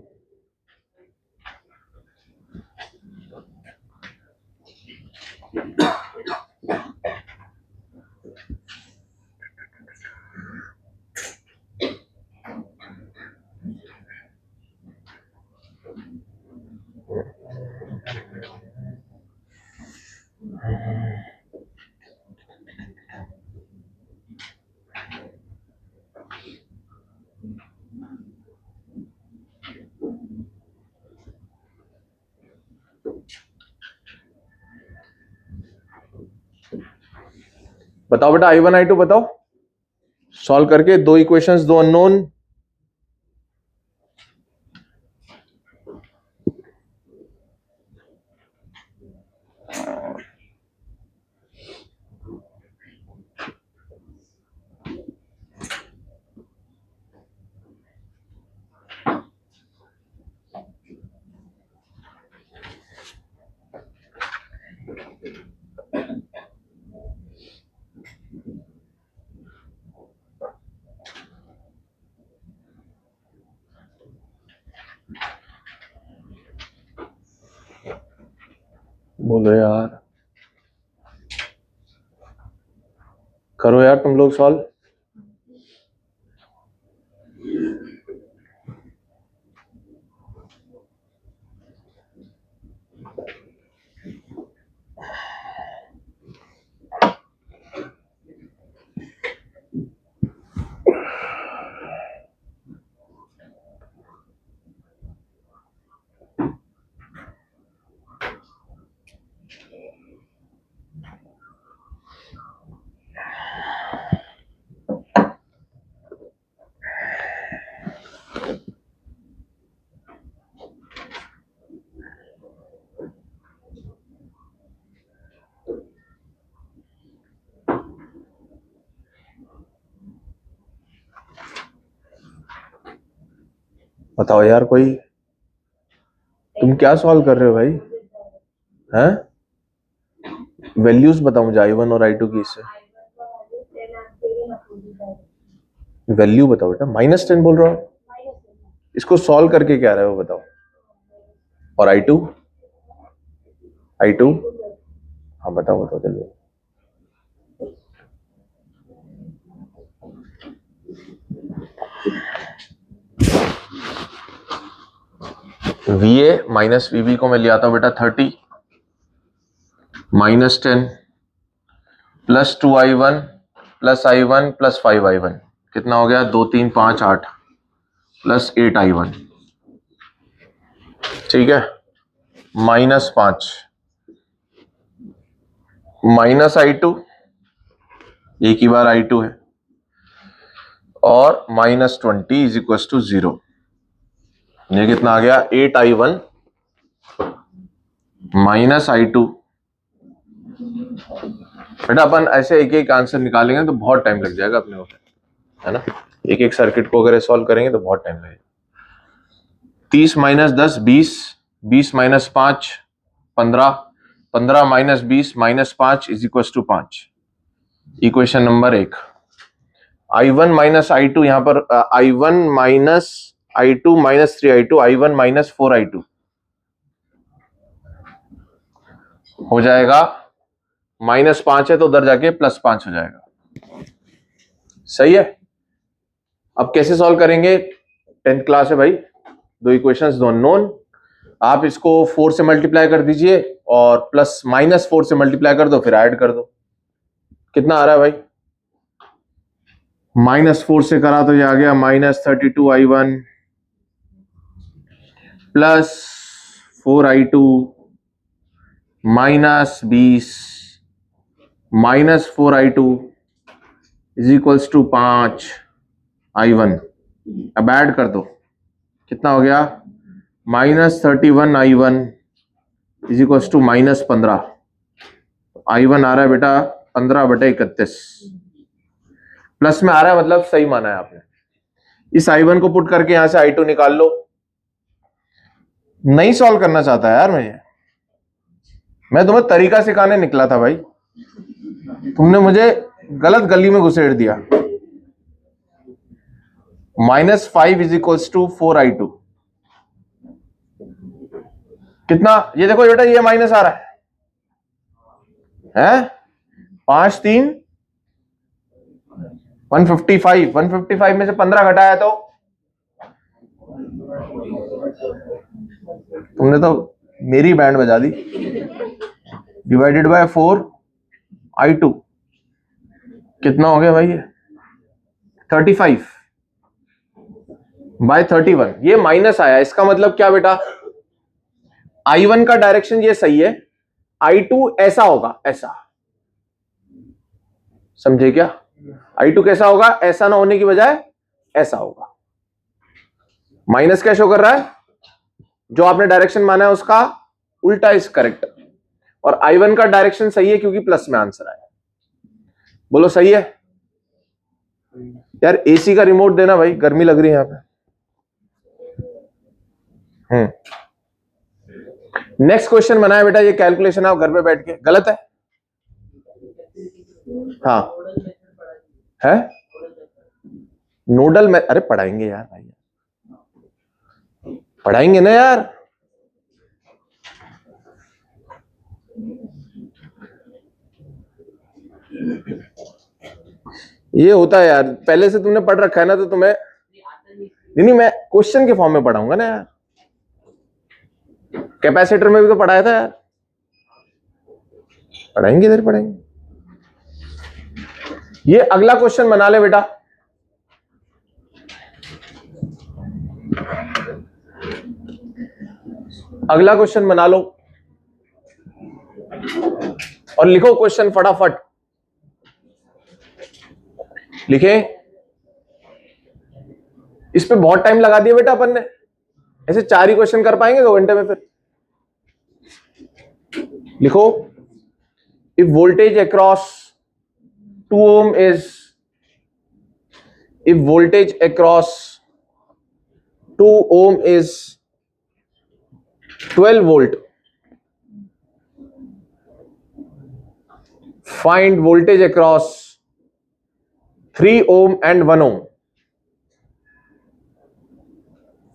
बताओ बेटा I1 I2 बताओ, सॉल्व करके दो इक्वेशंस, दो अननोन। बोलो यार, करो यार तुम लोग सॉल्व। बताओ यार कोई, तुम क्या सॉल्व कर रहे हो भाई? हैं? वैल्यूज बताओ मुझे I1 और I2 की। इससे वैल्यू बताओ बेटा। -10 बोल रहा हो, इसको सॉल्व करके क्या रहे हो बताओ। और I2 I2 हाँ बताओ बताओ जल्दी। VA माइनस VB को मैं ले आता हूं बेटा 30 -10 plus 2I1 plus I1 plus 5I1, कितना हो गया? 2 3 5 8 प्लस 8I1, ठीक है। -5 माइनस I2, एक ही बार I2 है, और -20 इज इक्वल टू 0। ये कितना आ गया? 8I1 minus I2। बेटा अपन ऐसे एक एक आंसर निकालेंगे तो बहुत टाइम लग जाएगा अपने को, है ना। एक एक सर्किट को अगर सॉल्व करेंगे तो बहुत टाइम लगेगा। 30 minus 10 20, 20 minus 5 15, 15 minus 20 minus 5 is equal to 5। Equation number 1। I1 minus I2, यहां पर I1 minus I2 minus 3I2, I1 minus 4I2 हो जाएगा। -5 है तो उधर जाके +5 हो जाएगा। सही है। अब कैसे सॉल्व करेंगे? 10th क्लास है भाई, दो इक्वेशंस दो अननोन, आप इसको 4 से मल्टीप्लाई कर दीजिए और प्लस -4 से मल्टीप्लाई कर दो, फिर ऐड कर दो। कितना आ रहा है भाई? -4 से करा तो ये आ गया -32I1 plus 4I2 -20 -4i2 is equals to 5i1। अब ऐड कर दो, कितना हो गया? -31i1 is equals to -15। i1 आ रहा है बेटा 15/31, प्लस में आ रहा है, मतलब सही माना है आपने। इस i1 को पुट करके यहां से i2 निकाल लो। नहीं सॉल्व करना चाहता यार मैं तुम्हें तरीका सिखाने निकला था भाई, तुमने मुझे गलत गली में घुसेड़ दिया। -5 इज इक्वल्स टू 4i2, कितना? ये देखो बेटा, ये माइनस आ रहा है 5 3 155 में से 15 घटाया तो तुमने तो मेरी बैंड बजा दी। डिवाइडेड बाय 4i2 कितना हो गया भाई? ये 35/31। ये माइनस आया, इसका मतलब क्या बेटा? i1 का डायरेक्शन ये सही है, i2 ऐसा होगा, ऐसा। समझे क्या? i2 कैसा होगा? ऐसा ना होने की बजाय ऐसा होगा। माइनस क्या शो कर रहा है? जो आपने डायरेक्शन माना है उसका उल्टा इज करेक्ट, और i1 का डायरेक्शन सही है क्योंकि प्लस में आंसर आया। बोलो सही है? यार एसी का रिमोट देना भाई, गर्मी लग रही है यहां पे। नेक्स्ट क्वेश्चन बनाया बेटा, ये कैलकुलेशन आप घर पे बैठ के, गलत है? हाँ है नोडल में, अरे पढ़ाएंगे यार भाई, पढ़ाएंगे ना यार। ये होता है यार, पहले से तुमने पढ़ रखा है ना, तो तुम्हें नहीं, मैं क्वेश्चन के फॉर्म में पढ़ाऊंगा ना यार। कैपेसिटर में भी तो पढ़ाया था यार, पढ़ाएंगे, इधर पढ़ाएंगे। ये अगला क्वेश्चन बना ले बेटा, अगला क्वेश्चन बना लो और लिखो क्वेश्चन फटाफट लिखे। इस पे बहुत टाइम लगा दिया बेटा अपन ने, ऐसे 4 ही क्वेश्चन कर पाएंगे 2 घंटे में? फिर लिखो, if voltage across 2 ohm is, if voltage across 2 ohm is 12 volt, find voltage across 3 ohm and 1 ohm.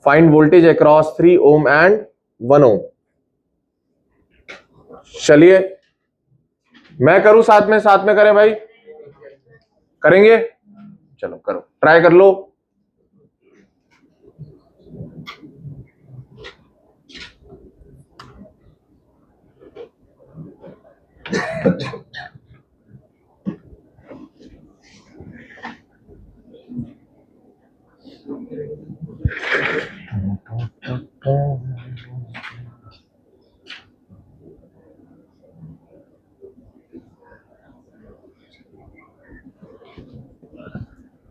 Find voltage across 3 ohm and 1 ohm. चलिए मैं करूं साथ में करें भाई? करेंगे? चलो करो, ट्राई कर लो।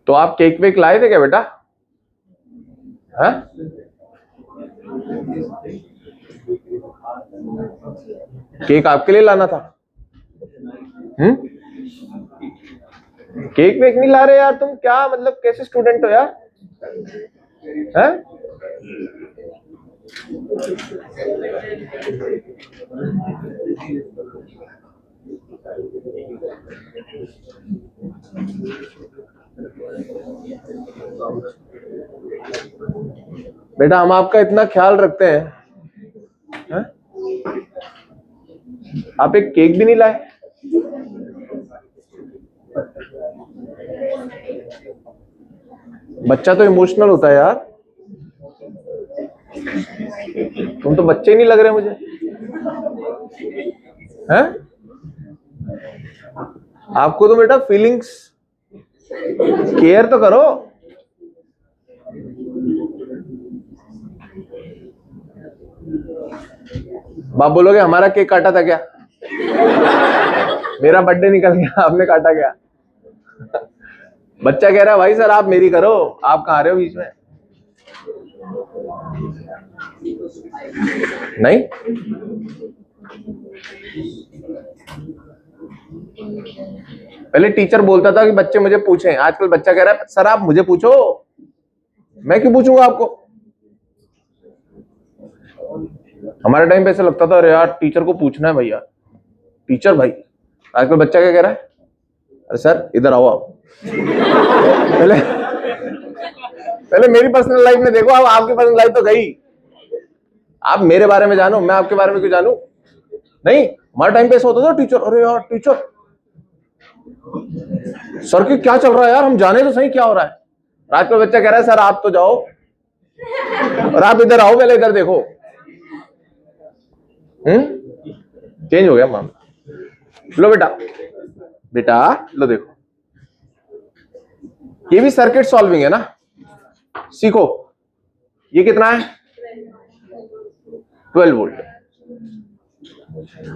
तो आप केक वेक लाए थे क्या बेटा? हाँ? केक आपके लिए लाना था? केक वेक नहीं ला रहे यार तुम? क्या मतलब, कैसे स्टूडेंट हो यार? हैं? बेटा हम आपका इतना ख्याल रखते हैं, आप एक केक भी नहीं लाए? बच्चा तो इमोशनल होता है यार, तुम तो बच्चे नहीं लग रहे मुझे, हैं? आपको तो बेटा फीलिंग्स, केयर तो करो। बाप बोलोगे हमारा केक काटा था क्या? मेरा बर्थडे निकल गया, आपने काटा क्या? बच्चा कह रहा है भाई सर आप मेरी करो, आप कहाँ रहे हो बीच में? नहीं, पहले टीचर बोलता था कि बच्चे मुझे पूछें, आजकल बच्चा कह रहा है सर आप मुझे पूछो, मैं क्यों पूछूंगा आपको? हमारे टाइम पे ऐसा लगता था अरे यार टीचर को पूछना है भैया, टीचर भाई। आजकल बच्चा क्या कह रहा है, अरे सर इधर आओ आप। पहले पहले मेरी पर्सनल लाइफ में देखो, अब आपकी पर्सनल लाइफ तो गई। आप मेरे बारे में जानो, मैं आपके बारे में क्यों जानू? नहीं, हमारे टाइम पे ऐसा होता था टीचर, अरे यार टीचर सर की क्या चल रहा है यार, हम जाने तो सही क्या हो रहा है। आजकल बच्चा कह रहा है सर आप तो जाओ और आप इधर आओ, पहले इधर देखो। चेंज हो गया मामला। लो बेटा, बेटा लो देखो, ये भी सर्किट सॉल्विंग है ना, सीखो। ये कितना है? 12 वोल्ट।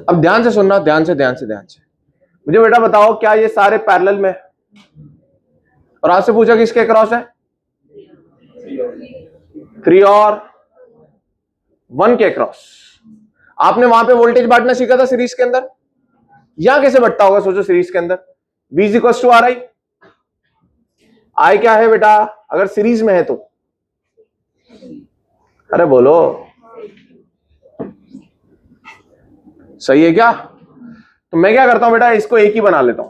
अब ध्यान से सुनना, ध्यान से ध्यान से ध्यान से। मुझे बेटा बताओ क्या ये सारे पैरेलल में? और आपसे पूछा किसके अक्रॉस है? 3 और 1 के अक्रॉस। आपने वहां पे वोल्टेज बांटना सीखा था सीरीज के अंदर, यहां कैसे बटता होगा सोचो सीरीज के अंदर? V equals to RI। I क्या है बेटा अगर सीरीज में है तो? अरे बोलो, सही है क्या? तो मैं क्या करता हूं बेटा, इसको एक ही बना लेता हूं।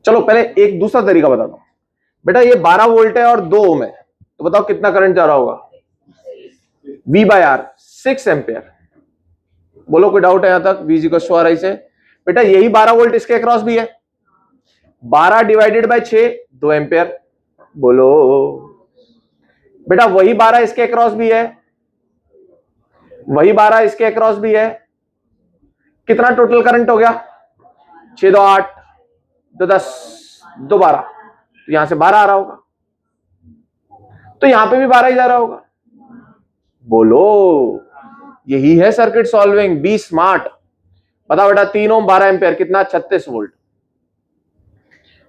चलो पहले एक दूसरा तरीका बताता हूं। बेटा ये 12 वोल्ट है और 2 ओम है, तो बताओ कितना करंट जा रहा होगा? V/R 6 ampere. बोलो कोई डाउट है यहां तक? V इक्वल्स टू RI से बेटा यही 12 वोल्ट इसके अक्रॉस भी है, 12 डिवाइडेड बाय 6 2 एम्पियर। बोलो बेटा वही 12 इसके अक्रॉस भी है, वही 12 इसके अक्रॉस भी है, कितना टोटल करंट हो गया? 6 2 8 2 10 2 12, तो यहां से 12 आ रहा होगा, तो यहां पे भी 12 ही जा रहा होगा। बोलो यही है सर्किट सॉल्विंग, बी स्मार्ट। बताओ बेटा 3 ओम 12 एम्पियर कितना? 36 वोल्ट।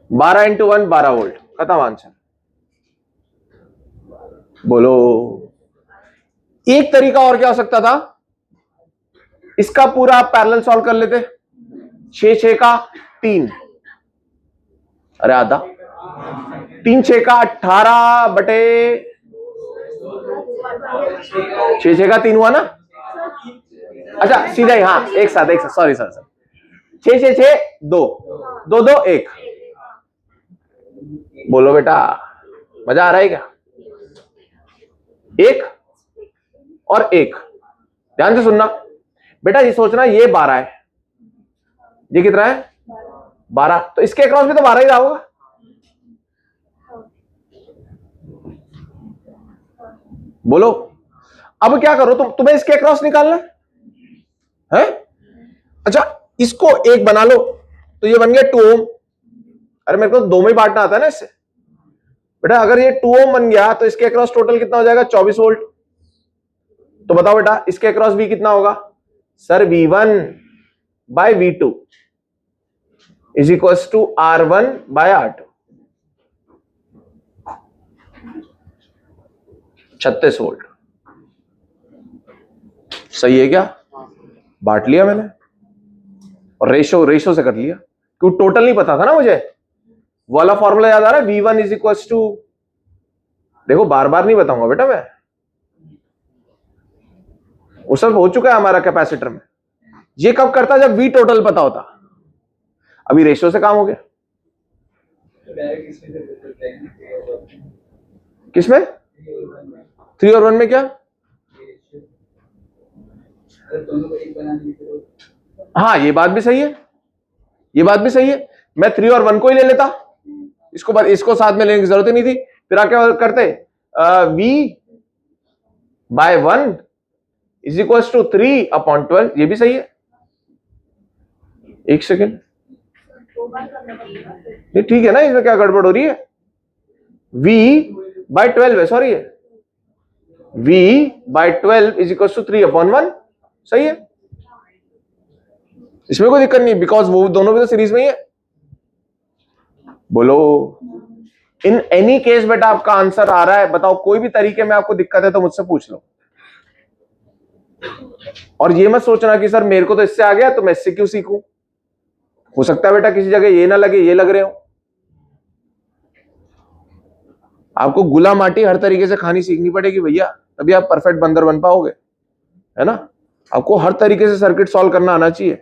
12 इंटू 1 12 वोल्ट, खत्म आंसर। बोलो एक तरीका और क्या हो सकता था, इसका पूरा आप पैरेलल सॉल्व कर लेते। 6 6 का 3, अरे आधा, 3 6 का 18 बटे 6 6 का 3 हुआ ना? अच्छा सीधा ही, हाँ एक साथ सॉरी सर 6 6 6 2 2 2 1। बोलो बेटा मजा आ रहा है क्या? 1 और 1, ध्यान से सुनना बेटा, ये सोचना ये 12 है, ये कितना है? 12, तो इसके अक्रॉस भी तो 12 ही रहा होगा। बोलो अब क्या करो तुम्हें इसके अक्रॉस निकालना है? अच्छा इसको एक बना लो, तो ये बन गया 2 ओम। अरे मेरे को 2 में बांटना आता है ना इससे। बेटा अगर ये 2 ओम बन गया तो इसके अक्रॉस टोटल कितना हो जाएगा? 24 वोल्ट। तो बताओ बेटा इसके अक्रॉस भी कितना होगा? Sir V1 by V2 is equals to R1 by R2। 36 volt. सही है क्या? बांट लिया मैंने और रेशो से कर लिया, क्योंकि टोटल नहीं पता था ना मुझे। वाला फॉर्मूला याद आ रहा है? V1 इज इक्वल्स टू, देखो बार बार नहीं बताऊंगा बेटा मैं, वो सब हो चुका है हमारा कैपेसिटर में। ये कब करता? जब V टोटल पता होता। अभी रेशो से काम हो गया। किसमें? 3 और 1 में क्या? हाँ ये बात भी सही है, ये बात भी सही है। मैं 3 और 1 को ही ले लेता, इसको साथ में लेने की जरूरत ही नहीं थी। फिर आप क्या करते? V by 1 is equals to 3/12। ये भी सही है। एक सेकेंड, ये ठीक है ना? इसमें क्या गड़बड़ हो रही है? V बाय 12 है, सॉरी है V by 12 is equal to 3/1। सही है, इसमें कोई दिक्कत नहीं, बिकॉज वो दोनों भी तो सीरीज में ही है। बोलो, इन एनी केस बेटा आपका आंसर आ रहा है, बताओ कोई भी तरीके में आपको दिक्कत है तो मुझसे पूछ लो। और ये मत सोचना कि सर मेरे को तो इससे आ गया तो मैं इससे क्यों सीखूं। हो सकता है बेटा किसी जगह ये ना लगे, ये लग रहे हो। आपको गुला माटी हर तरीके से खानी सीखनी पड़ेगी भैया, तभी आप परफेक्ट बंदर बन पाओगे, है ना। आपको हर तरीके से सर्किट सॉल्व करना आना चाहिए,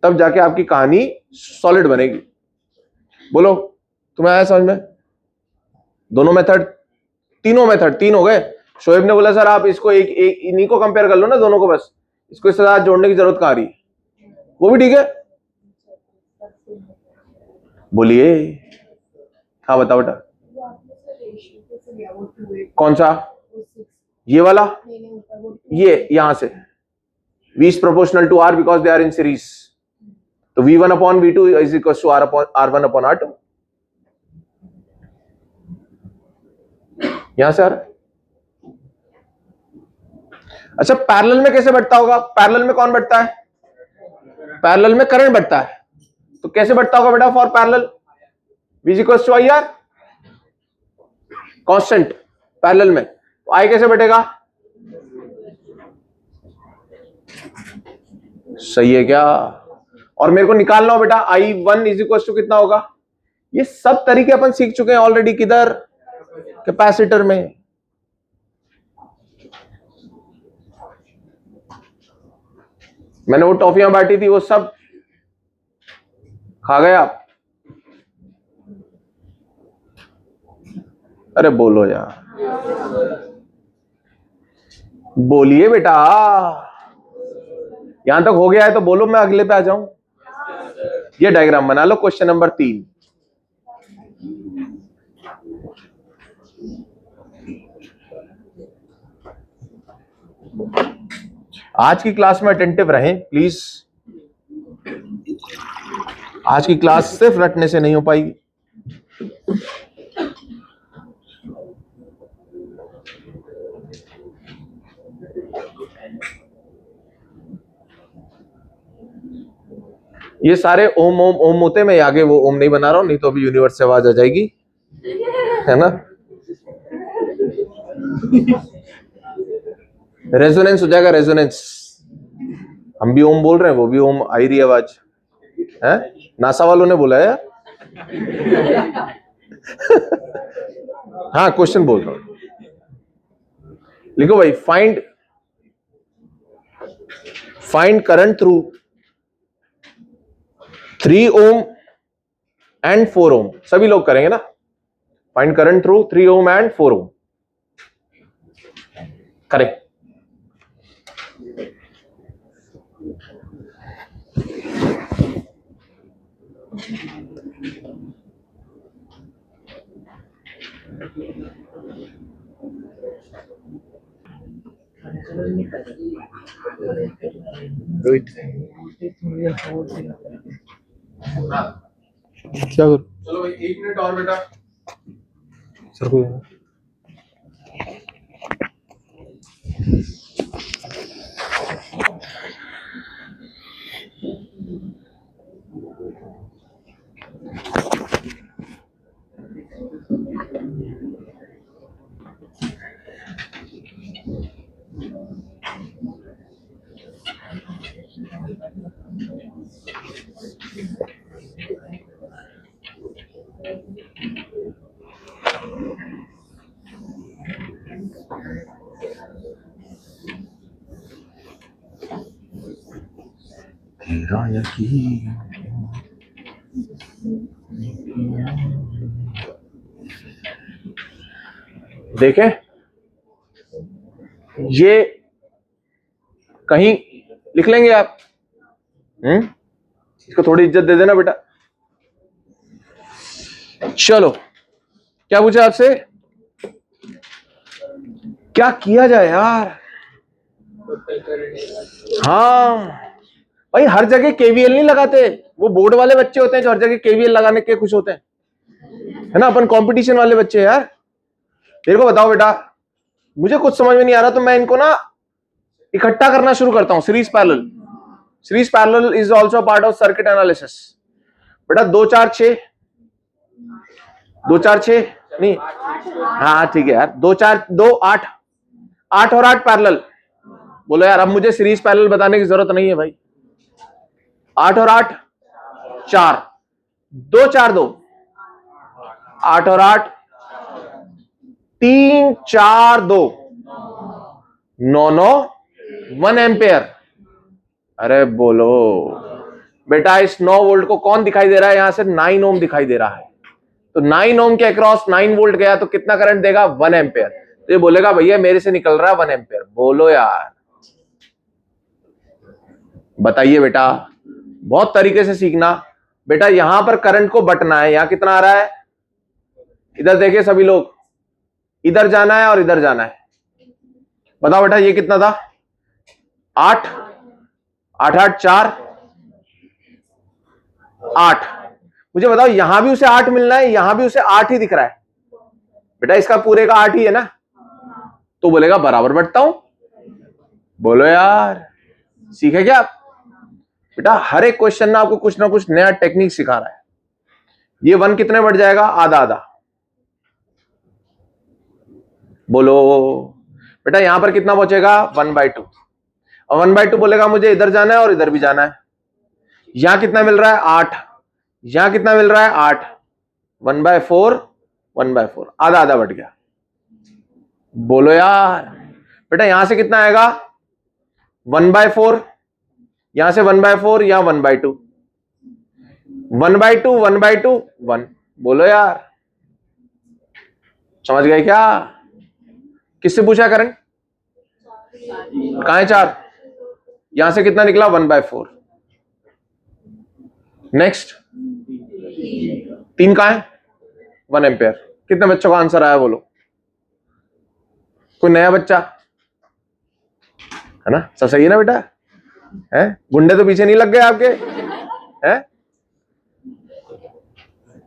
तब जाके आपकी कहानी सॉलिड बनेगी। बोलो, तुम्हें आया समझ में? दोनों मेथड, तीनों मेथड, तीन हो गए। शोएब ने बोला सर आप इसको एक इन्हीं को कंपेयर कर लो ना दोनों को, बस इसको इसके साथ जोड़ने की जरूरत कहाँ आ रही है। वो भी ठीक है, बोलिए। हाँ बताओ बेटा। कौन सा? ये वाला? ये यहां से V is proportional to R because they are in series, तो V1 upon V2 is equals to R1 upon R2। यहां से आ रहा है। अच्छा, पैरेलल में कैसे बढ़ता होगा? पैरेलल में कौन बढ़ता है? पैरेलल में करंट बढ़ता है, तो कैसे बढ़ता होगा बेटा for parallel? V is equals to IR, constant parallel में, तो I कैसे बढ़ेगा? सही है क्या? और मेरे को निकालना हो बेटा I1 इज इक्वल टू कितना होगा? ये सब तरीके अपन सीख चुके हैं ऑलरेडी। किधर? कैपेसिटर में। मैंने वो टॉफियां बांटी थी, वो सब खा गए आप? अरे बोलो यार, बोलिए बेटा। यहां तक हो गया है तो बोलो, मैं अगले पे आ जाऊं। ये डायग्राम बना लो, क्वेश्चन नंबर 3। आज की क्लास में अटेंटिव रहें प्लीज। आज की क्लास सिर्फ रटने से नहीं हो पाएगी। ये सारे ओम ओम ओम होते, मैं आगे वो ओम नहीं बना रहा हूं, नहीं तो अभी यूनिवर्स से आवाज आ जाएगी, है ना। रेजोनेंस हो जाएगा, रेजोनेंस। हम भी ओम बोल रहे हैं, वो भी ओम आई रही आवाज है। नासा वालों ने बोला है। हाँ, क्वेश्चन बोल रहा हूं, लिखो भाई। Find current through 3 ohm and 4 ओम। सभी लोग करेंगे ना। Find current through 3 ohm and 4 ओम। करें। क्या करूं? चलो भाई 1 मिनट और बेटा। सर को तेरा यकीन। देखें, ये कहीं लिख लेंगे आप। इसको थोड़ी इज्जत दे देना बेटा। चलो, क्या पूछा आपसे? क्या किया जाए यार? हाँ भाई, हर जगह केवीएल नहीं लगाते। वो बोर्ड वाले बच्चे होते हैं जो हर जगह केवीएल लगाने के खुश होते हैं, है ना। अपन कंपटीशन वाले बच्चे यार। मेरे को बताओ बेटा, मुझे कुछ समझ में नहीं आ रहा तो मैं इनको ना इकट्ठा करना शुरू करता हूं। Series parallel is also part of circuit analysis. बेटा 2 4 6 2 4 6 नहीं, हाँ ठीक है यार, 2 4 2 8 8 और 8 पैरेलल। बोलो यार, अब मुझे सीरीज पैरेलल बताने की जरूरत नहीं है भाई। 8 और 8 4, 2 4 2, 8 और 8 3 4 2, 9 9 1 एम्पेयर। अरे बोलो बेटा, इस 9 वोल्ट को कौन दिखाई दे रहा है? यहां से 9 ओम दिखाई दे रहा है। तो 9 ओम के अक्रॉस 9 वोल्ट गया तो कितना करंट देगा? 1 एम्पेयर। तो ये बोलेगा भैया मेरे से निकल रहा है 1 एम्पेयर। बोलो यार, बताइए बेटा, बहुत तरीके से सीखना। बेटा यहां पर करंट को बटना है, यहां कितना आ रहा है? इधर देखिए सभी लोग, इधर जाना है और इधर जाना है। बताओ बेटा ये कितना था? 8 8 8 4 8। मुझे बताओ यहां भी उसे 8 मिलना है, यहां भी उसे 8 ही दिख रहा है। बेटा इसका पूरे का 8 ही है ना, तो बोलेगा बराबर बटता हूं। बोलो यार, सीखे क्या आप? बेटा हर एक क्वेश्चन ना आपको कुछ ना कुछ नया टेक्निक सिखा रहा है। ये 1 कितने बढ़ जाएगा? आधा आधा। बोलो बेटा यहां पर कितना बचेगा? 1/2। और 1/2 बोलेगा मुझे इधर जाना है और इधर भी जाना है। यहां कितना मिल रहा है? 8। यहां कितना मिल रहा है? 8। 1/4 1/4, आधा आधा बढ़ गया। बोलो यार बेटा यहां से कितना आएगा? 1/4, यहां से 1/4, यहां 1/2, 1/2 1/2 1। बोलो यार, समझ गए क्या? किससे पूछा करंट? कहां है 4? यहां से कितना निकला? 1/4। नेक्स्ट 3 कहां है? 1 एम्पेयर। कितने बच्चों का आंसर आया बोलो? कोई नया बच्चा है ना? सब सही है ना बेटा? है? गुंडे तो पीछे नहीं लग गए आपके? है?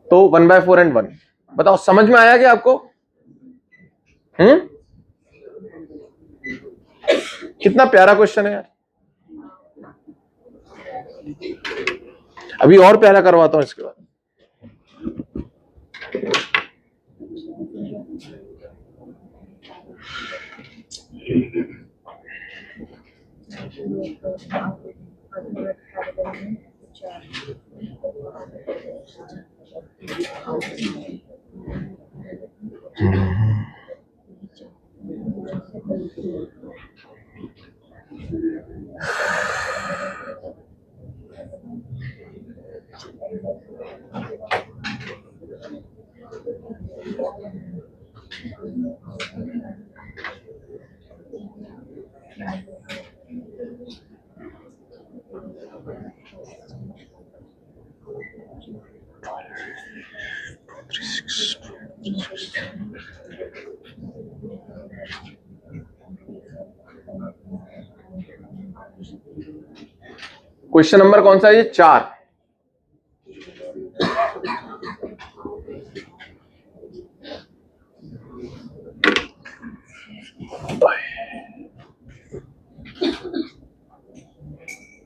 तो 1/4 एंड 1। बताओ समझ में आया क्या आपको? कितना प्यारा क्वेश्चन है यार। अभी और प्यारा करवाता हूं इसके बाद। क्वेश्चन नंबर कौन सा है? ये 4।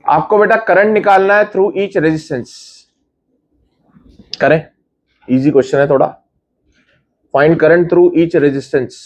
आपको बेटा करंट निकालना है थ्रू ईच रेजिस्टेंस। करें? इजी क्वेश्चन है थोड़ा। Find current through each resistance.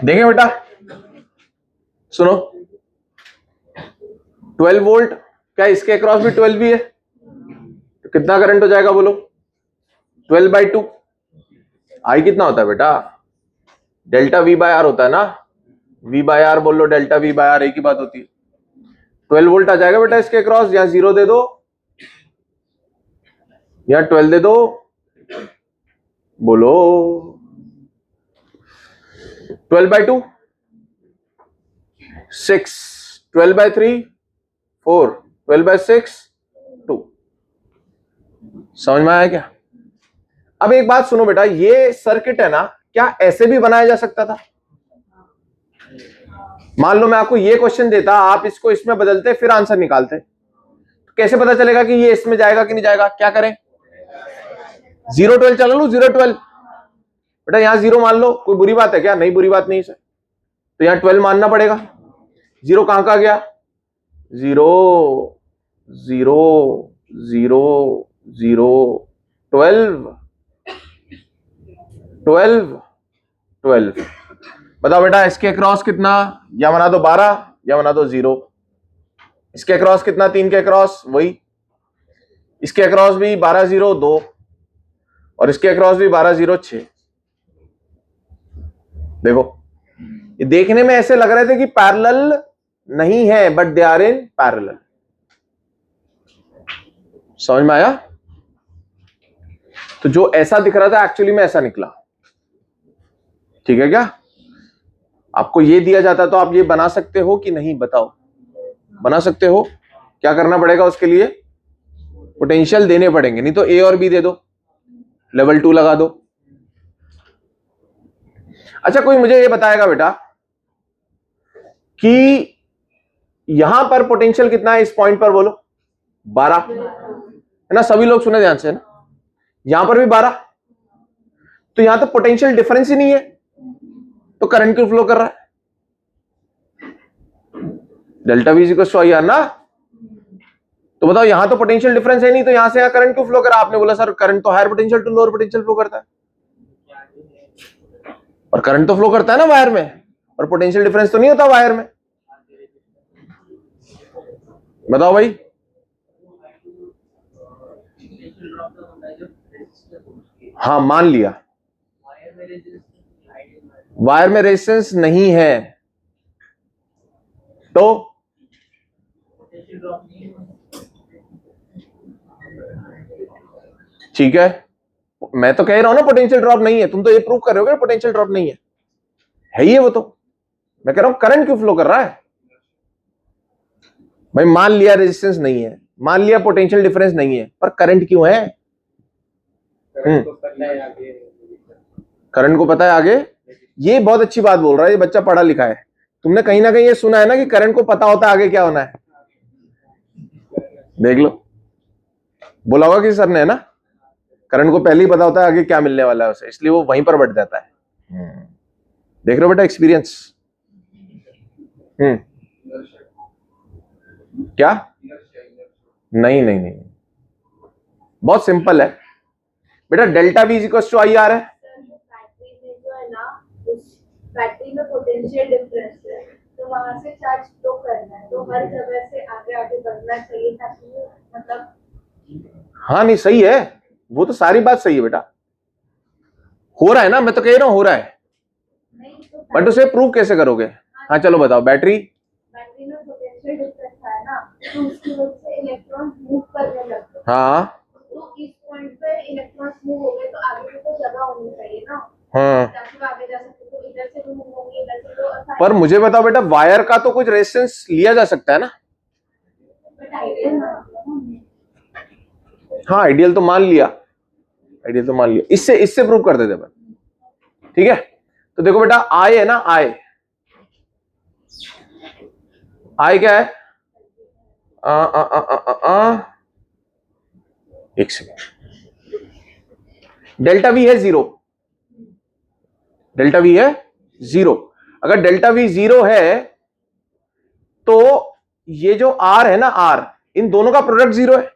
देखें बेटा, सुनो, 12 वोल्ट, क्या इसके अक्रॉस भी 12 भी है? तो कितना करंट हो जाएगा बोलो? 12/2। आई कितना होता है बेटा? डेल्टा वी बाय आर होता है ना, वी बाय आर बोल लो, डेल्टा वी बाय आर एक ही बात होती है। 12 वोल्ट आ जाएगा बेटा इसके अक्रॉस, यहां 0 दे दो, यहां 12 दे दो, बोलो 12/2 6, 12/3 4, 12/6 2। समझ में आया क्या? अब एक बात सुनो बेटा, ये सर्किट है ना, क्या ऐसे भी बनाया जा सकता था? मान लो मैं आपको ये क्वेश्चन देता, आप इसको इसमें बदलते फिर आंसर निकालते, तो कैसे पता चलेगा कि ये इसमें जाएगा कि नहीं जाएगा? क्या करें? 0-12 चला लो, 0-12 बेटा, यहां 0 मान लो, कोई बुरी बात है क्या? नहीं, बुरी बात नहीं सर, तो यहां 12 मानना पड़ेगा। 0 कहां का गया? 0 0 0 0 12 12 12। बताओ बेटा, इसके अक्रॉस कितना? या बना दो 12 या बना दो 0। इसके अक्रॉस कितना? 3 के अक्रॉस वही, इसके अक्रॉस भी 12-0 2, और इसके अक्रॉस भी 12-0 6। देखो, ये देखने में ऐसे लग रहे थे कि पैरेलल नहीं है, but they are in parallel. समझ में आया? तो जो ऐसा दिख रहा था एक्चुअली में ऐसा निकला। ठीक है क्या? आपको ये दिया जाता तो आप ये बना सकते हो कि नहीं? बताओ, बना सकते हो? क्या करना पड़ेगा उसके लिए? पोटेंशियल देने पड़ेंगे, नहीं तो ए और बी दे दो, लेवल 2 लगा दो। अच्छा, कोई मुझे ये बताएगा बेटा कि यहां पर पोटेंशियल कितना है इस पॉइंट पर? बोलो 12 है ना, सभी लोग सुने ध्यान से ना, यहां पर भी 12, तो यहां तो पोटेंशियल डिफरेंस ही नहीं है, तो करंट क्यों फ्लो कर रहा है? Delta V equals to I R ना। तो बताओ, यहां तो पोटेंशियल डिफरेंस है नहीं, तो यहां से यहां करंट क्यों फ्लो कर रहा है? आपने बोला सर करंट तो higher potential to lower potential flow करता है, और करंट तो फ्लो करता है ना वायर में, और पोटेंशियल डिफरेंस तो नहीं होता वायर में। बताओ भाई। हाँ, मान लिया वायर में रेजिस्टेंस नहीं है, तो ठीक है, मैं तो कह रहा हूं ना पोटेंशियल ड्रॉप नहीं है, तुम तो ये प्रूव कर रहे हो कि पोटेंशियल ड्रॉप नहीं है ही है वो, तो मैं कह रहा हूं करंट क्यों फ्लो कर रहा है भाई? मान लिया रेजिस्टेंस नहीं है, मान लिया पोटेंशियल डिफरेंस नहीं है, पर करंट क्यों है? करंट को पता है आगे। ये बहुत अच्छी बात बोल रहा है, ये बच्चा पढ़ा लिखा है। तुमने कहीं ना कहीं ये सुना है ना कि करंट को पता होता है आगे क्या होना है। देख लो, बोला होगा कि सर ने, है ना, करंट को पहले ही पता होता है आगे क्या मिलने वाला है उसे, इसलिए वो वहीं पर बढ़ जाता है। देख रहे हो बेटा एक्सपीरियंस? क्या? नहीं नहीं नहीं, बहुत सिंपल है बेटा, delta V equal to I R है। बैटरी में पोटेंशियल डिफरेंस है, तो वहां से चार्ज फ्लो करना है, तो हर जगह से आगे आगे बढ़ना चाहिए ताकि मतलब। हाँ नहीं, सही है, वो तो सारी बात सही है बेटा, हो रहा है ना, मैं तो कह रहा हूं हो रहा है, बट उसे प्रूव कैसे करोगे? हाँ चलो बताओ। बैटरी में पोटेंशियल डिफरेंस है ना, तो उसकी वजह से इलेक्ट्रॉन मूव करने लगते हैं। हाँ, तो इस पॉइंट पे इलेक्ट्रॉन मूव हो गए, तो आगे भी तो जगह होनी चाहिए ना, हाँ, ताकि वो आगे जा सके। तो इधर से भी मूव होंगे, इधर से तो। पर मुझे बताओ बेटा, वायर का तो कुछ रेजिस्टेंस लिया जा सकता है ना? हाँ, आइडियल तो मान लिया, आइडियल तो मान लिया, इससे इससे प्रूव कर देते अपन। ठीक है, तो देखो बेटा, आई है ना, आई क्या है? एक सेकेंड, डेल्टा वी है 0, डेल्टा वी है 0। अगर डेल्टा वी 0 है तो ये जो आर है ना, आर, इन दोनों का प्रोडक्ट 0 है,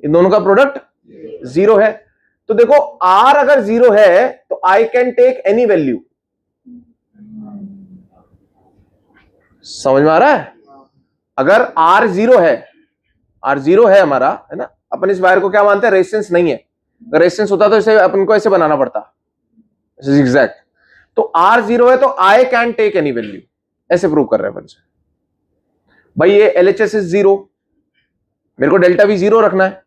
इन दोनों का प्रोडक्ट 0 है। तो देखो, आर अगर 0 है तो I can take any value, समझ में आ रहा है? अगर R जीरो है, R जीरो है हमारा, है ना, अपन इस वायर को क्या मानते हैं, रेजिस्टेंस नहीं है। अगर रेजिस्टेंस होता तो इसे अपन को ऐसे बनाना पड़ता, एग्जैक्ट। तो R जीरो है तो I can take any value, ऐसे प्रूव कर रहे हैं अपन से। भाई ये LHS इज जीरो, मेरे को डेल्टा V जीरो रखना है,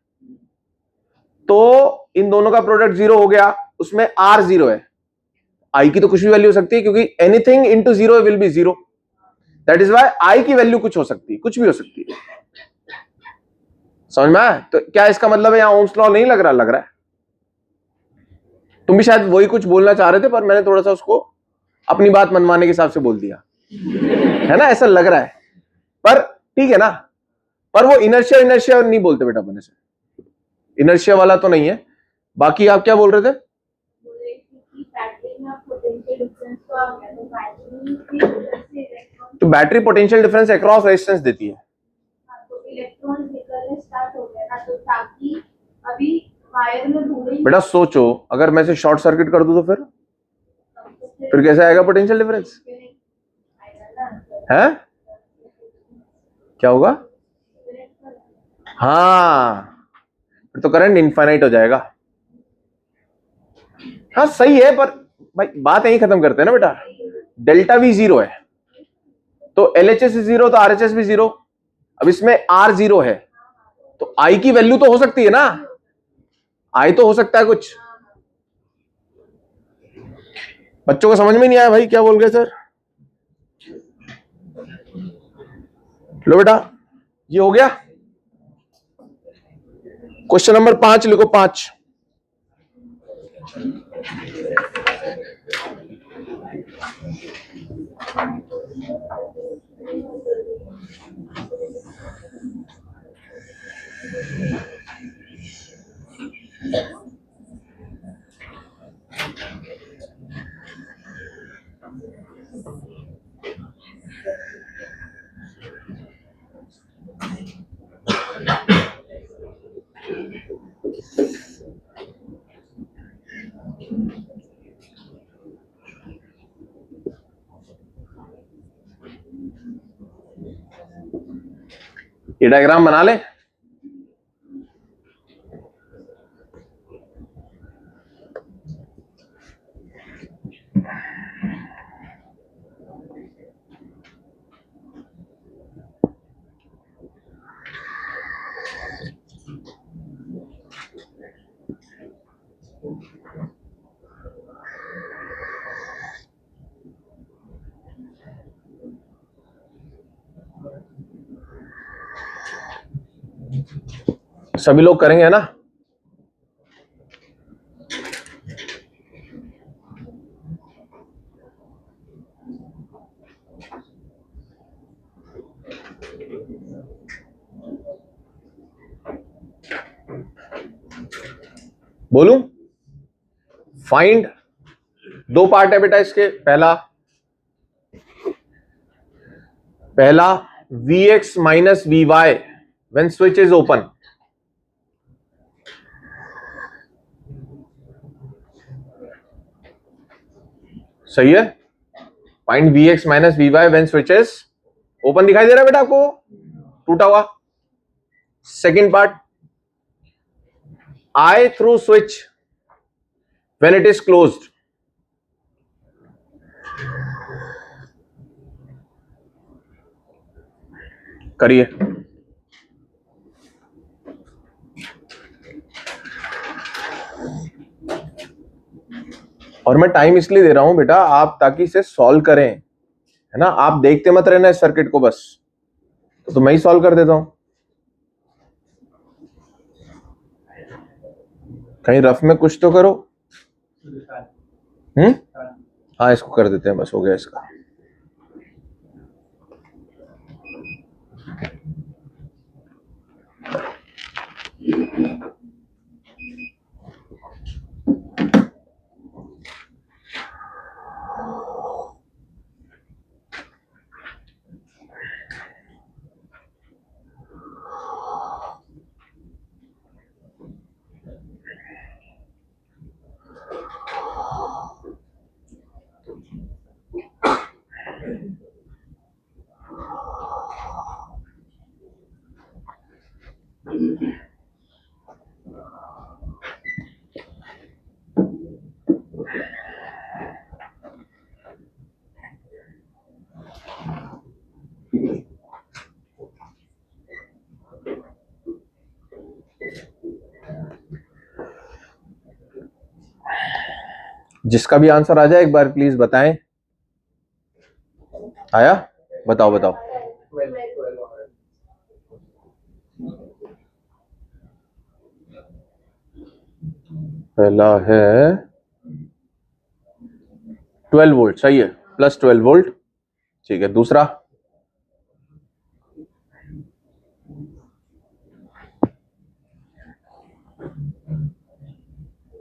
तो इन दोनों का प्रोडक्ट जीरो हो गया, उसमें R जीरो है, I की तो कुछ भी वैल्यू हो सकती है, क्योंकि anything into zero will be zero, that is why I की वैल्यू कुछ हो सकती है, कुछ भी हो सकती है। समझ में आया? तो क्या इसका मतलब है यहां ओम्स लॉ नहीं लग रहा? लग रहा है। तुम भी शायद वही कुछ बोलना चाह रहे थे, पर मैंने थोड़ा सा उसको अपनी बात मनवाने के हिसाब से बोल दिया, है ना, ऐसा लग रहा है, पर ठीक है ना। पर वो इनर्शिया इनर्शिया नहीं बोलते बेटा अपने से, इनर्शिया वाला तो नहीं है। बाकी आप क्या बोल रहे थे? तो battery potential difference across resistance देती है, तो इलेक्ट्रॉन निकलने स्टार्ट हो गया ना, तो ताकि अभी वायर में थोड़ी बेटा सोचो, अगर मैं इसे शॉर्ट सर्किट कर दूं तो फिर कैसे आएगा पोटेंशियल डिफरेंस? है क्या होगा? हाँ, फिर तो करंट इनफाइनाइट हो जाएगा। हाँ सही है, पर भाई बात यही खत्म करते हैं ना बेटा, डेल्टा V जीरो है तो LHS जीरो तो RHS भी जीरो। अब इसमें R जीरो है तो I की वैल्यू तो हो सकती है ना, I तो हो सकता है कुछ। बच्चों को समझ में नहीं आया भाई क्या बोल गए सर? लो बेटा, ये हो गया। क्वेश्चन नंबर 5 लिखो, 5। ये डायग्राम बना ले। सभी लोग करेंगे, है ना? बोलूं? फाइंड, दो पार्ट है बेटा इसके। पहला Vx minus Vy when switch is open. सही है, find Vx minus Vy when switch is open. दिखाई दे रहा है बेटा आपको टूटा हुआ? Second part, I through switch when it is closed. करिए। और मैं टाइम इसलिए दे रहा हूं बेटा आप ताकि इसे सॉल्व करें, है ना। आप देखते मत रहना इस सर्किट को बस, तो मैं ही सॉल्व कर देता हूं। कहीं रफ में कुछ तो करो। हाँ इसको कर देते हैं, बस हो गया इसका। जिसका भी आंसर आ जाए एक बार प्लीज बताएं। आया? बताओ बताओ। पहला है 12 वोल्ट, सही है, प्लस 12 वोल्ट। ठीक है, दूसरा?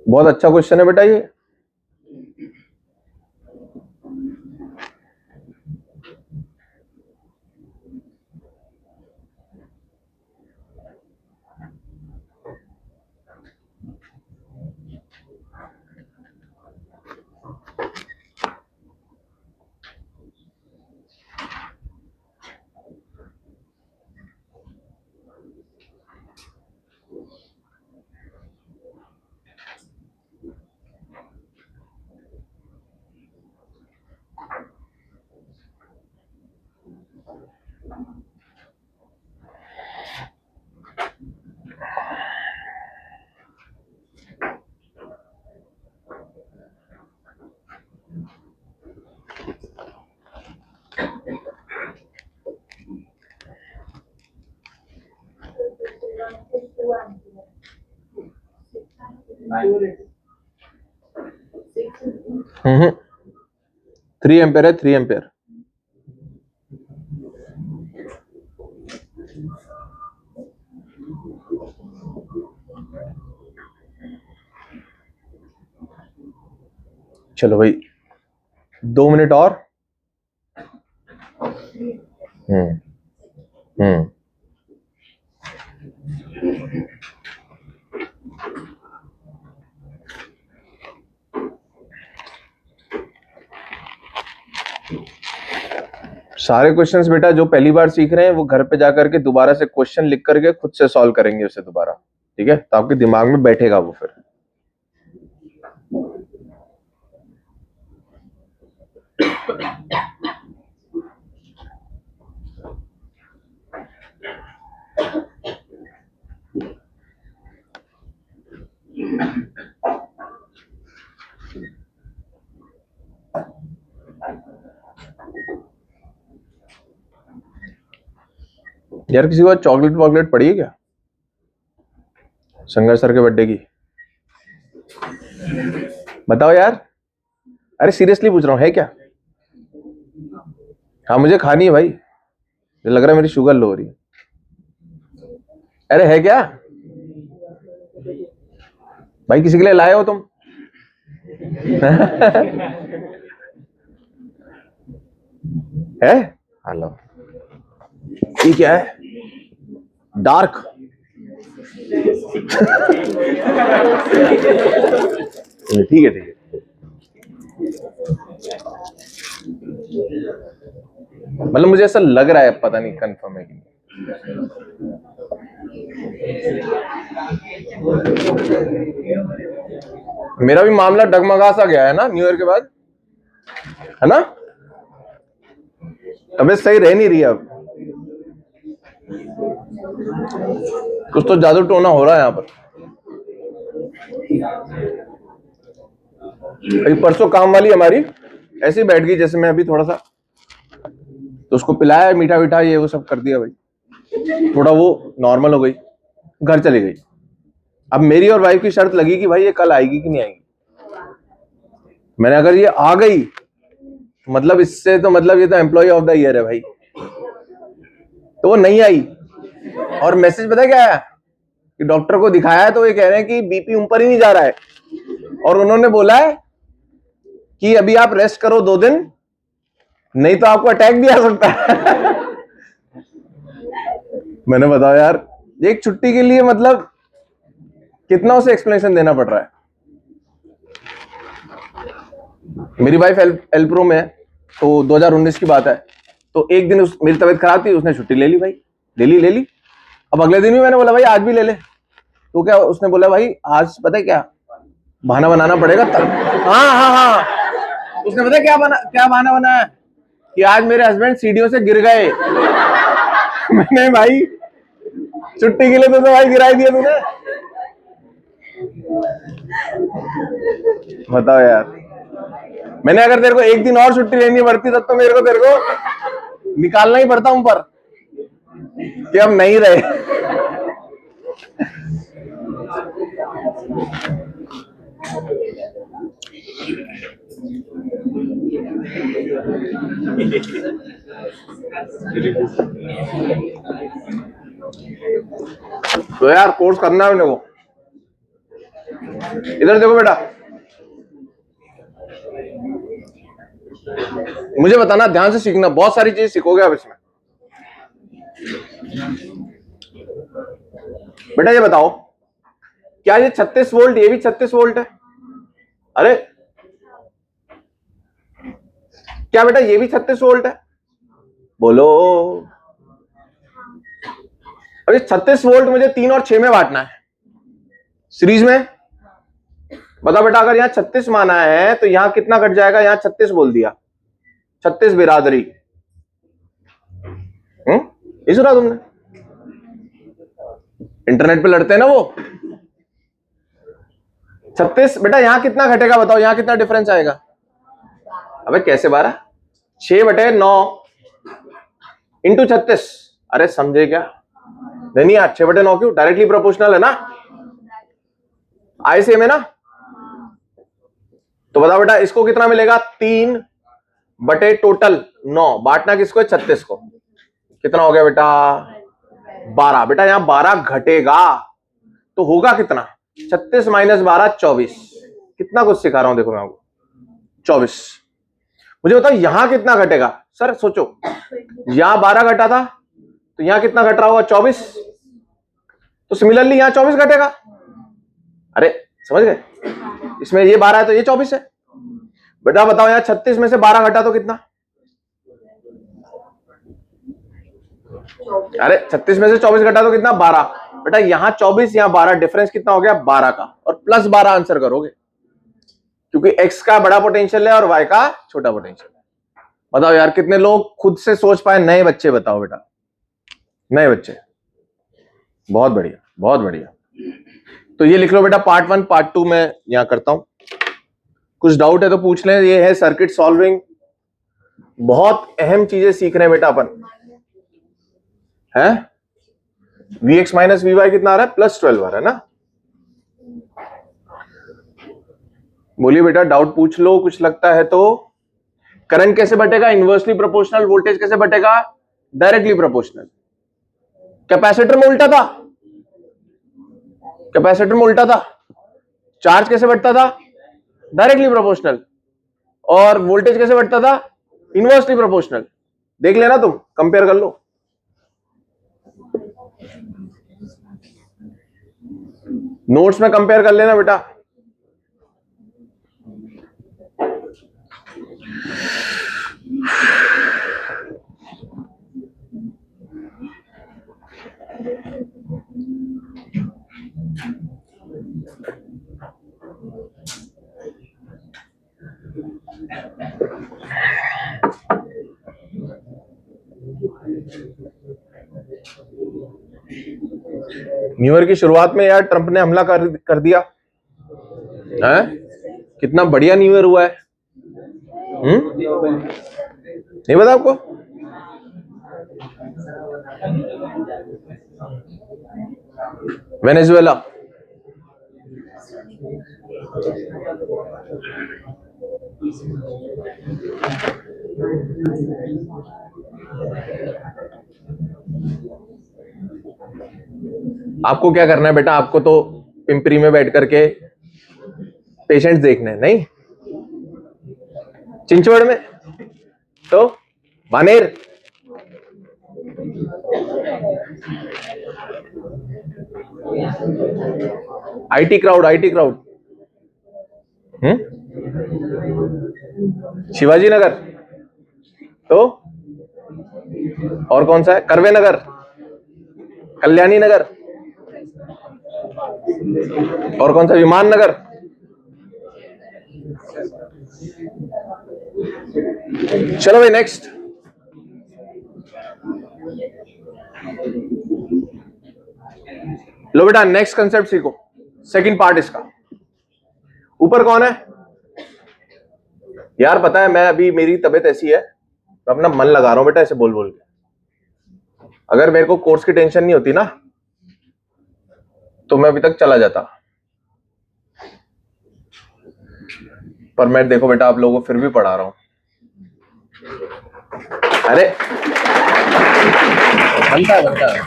बहुत अच्छा क्वेश्चन है बेटा ये। हम्म 3 एम्पेयर है, 3 एम्पेयर। चलो भाई 2 मिनट और। हम्म हम्म सारे क्वेश्चंस बेटा जो पहली बार सीख रहे हैं वो घर पे जाकर के दोबारा से क्वेश्चन लिख करके खुद से सॉल्व करेंगे उसे दोबारा, ठीक है? तो आपके दिमाग में बैठेगा वो फिर। यार किसी को चॉकलेट वॉकलेट पड़ी है क्या संगर सर के बर्थडे की? बताओ यार। अरे सीरियसली पूछ रहा हूँ, है क्या? हाँ मुझे खानी है भाई, मुझे लग रहा है मेरी शुगर लो हो रही है। अरे है क्या भाई, किसी के लिए लाए हो तुम? है? हेलो, ये क्या है? डार्क? ठीक है ठीक है। मतलब मुझे ऐसा लग रहा है, पता नहीं कंफर्म है कि नहीं। मेरा भी मामला डगमगा सा गया है ना न्यू ईयर के बाद, है ना? तबीयत सही रह नहीं रही अब, कुछ तो जादू टोना हो रहा है यहाँ पर। अभी परसों काम वाली हमारी ऐसे ही बैठ गई जैसे मैं अभी थोड़ा सा, तो उसको पिलाया मीठा मीठा ये वो सब कर दिया भाई, थोड़ा वो नॉर्मल हो गई, घर चली गई। अब मेरी और वाइफ की शर्त लगी कि भाई ये कल आएगी कि नहीं आएगी। मैंने अगर ये आ गई मतलब इससे तो मतलब ये तो एम्प्लॉय ऑफ द ईयर है भाई। तो वो नहीं आई और मैसेज पता क्या है कि डॉक्टर को दिखाया है तो ये कह रहे हैं कि बीपी ऊपर ही नहीं जा रहा है और उन्होंने बोला है कि अभी आप रेस्ट करो 2 दिन, नहीं तो आपको अटैक भी आ सकता है। मैंने बताया यार एक छुट्टी के लिए मतलब कितना उसे एक्सप्लेनेशन देना पड़ रहा है। मेरी वाइफ एल्प्रो में है, तो 2019 की बात है, तो एक दिन मेरी तबीयत खराब थी, उसने छुट्टी ले ली भाई, ले ली। अब अगले दिन भी मैंने बोला भाई आज भी ले ले, तो क्या उसने बोला भाई आज पता है क्या बहाना बनाना पड़ेगा तब। हाँ उसने पता है क्या बहाना बनाया कि आज मेरे हस्बैंड सीढ़ियों से गिर गए। मैंने भाई छुट्टी के लिए तो भाई गिराई दिया तूने, बताओ यार। मैंने अगर तेरे को एक दिन और छुट्टी लेनी पड़ती तब तो मेरे को तेरे को निकालना ही पड़ता ऊपर कि हम नहीं रहे। तो यार कोर्स करना है मेरे को। इधर देखो बेटा, मुझे बताना, ध्यान से सीखना, बहुत सारी चीज सीखोगे आप इसमें। बेटा ये बताओ, क्या ये 36 वोल्ट ये भी 36 वोल्ट है? अरे क्या बेटा ये भी 36 वोल्ट है? बोलो। अभी 36 वोल्ट मुझे 3 और 6 में बांटना है सीरीज में। बताओ बेटा, अगर यहां 36 माना है तो यहां कितना कट जाएगा? यहां 36 बोल दिया, 36 बिरादरी। ये सुना तुमने? इंटरनेट पे लड़ते हैं ना वो। 36 बेटा यहां कितना घटेगा? बताओ यहां कितना डिफरेंस आएगा? अबे कैसे 12? 6/9 इंटू 36। अरे समझे क्या? नहीं यार, 6/9 क्यों? डायरेक्टली प्रोपोर्शनल है ना, आई सेम है ना। तो बताओ बेटा इसको कितना मिलेगा? 3/टोटल 9, बांटना किसको है? 36 को। कितना हो गया बेटा? 12। बेटा यहां 12 घटेगा तो होगा कितना? 36 - 12 24। कितना कुछ सिखा रहा हूं देखो मैं आपको, 24। मुझे बताओ यहां कितना घटेगा? सर सोचो, यहां 12 घटा था तो यहां कितना घट रहा होगा? 24। तो सिमिलरली यहां 24 घटेगा। अरे समझ गए? इसमें ये 12 है तो ये 24 है। बेटा बताओ यहां 36 में से 12 घटा तो कितना? अरे 36 में से 24 घटा तो कितना? 12। बेटा यहां 24 यहां 12, डिफरेंस कितना हो गया? 12 का, और प्लस 12 आंसर करोगे क्योंकि x का बड़ा पोटेंशियल है और y का छोटा पोटेंशियल है। बताओ यार कितने लोग खुद से सोच पाए? नए बच्चे बताओ बेटा, नए बच्चे। बहुत बढ़िया, बहुत बढ़िया। तो ये लिख लो बेटा, पार्ट 1 पार्ट 2 मैं यहां करता हूं। कुछ डाउट है तो पूछ लें। ये है सर्किट सॉल्विंग, बहुत अहम चीजें सीख रहे हैं बेटा अपन है। Vx - Vy कितना आ रहा है? +12 आ रहा है ना। बोलिए बेटा, डाउट पूछ लो कुछ लगता है तो। करंट कैसे बटेगा? Inversely proportional. वोल्टेज कैसे बटेगा? Directly proportional. कैपेसिटर में उल्टा था, कैपेसिटर में उल्टा था। चार्ज कैसे बढ़ता था? Directly proportional. और वोल्टेज कैसे बढ़ता था? Inversely proportional. देख लेना तुम, कंपेयर कर लो। नोट्स में कंपेयर कर लेना बेटा। न्यू ईयर की शुरुआत में यार ट्रंप ने हमला कर दिया है। कितना बढ़िया न्यू ईयर हुआ है। नहीं पता आपको? वेनेजुएला, आपको क्या करना है बेटा? आपको तो पिंपरी में बैठ करके पेशेंट्स देखने, नहीं चिंचवड़ में तो Baner. IT crowd, IT crowd. Shivaji Nagar तो, और कौन सा है? करवे नगर, कल्याणी नगर, और कौन सा? विमान नगर। चलो भाई नेक्स्ट। लो बेटा नेक्स्ट कंसेप्ट सीखो, सेकंड पार्ट इसका। ऊपर कौन है? यार पता है, मैं अभी मेरी तबीयत ऐसी है, मैं अपना मन लगा रहा हूं बेटा ऐसे बोल बोल के। अगर मेरे को कोर्स की टेंशन नहीं होती ना तो मैं अभी तक चला जाता, पर मैं देखो बेटा आप लोगों को फिर भी पढ़ा रहा हूं। अरे बनता है।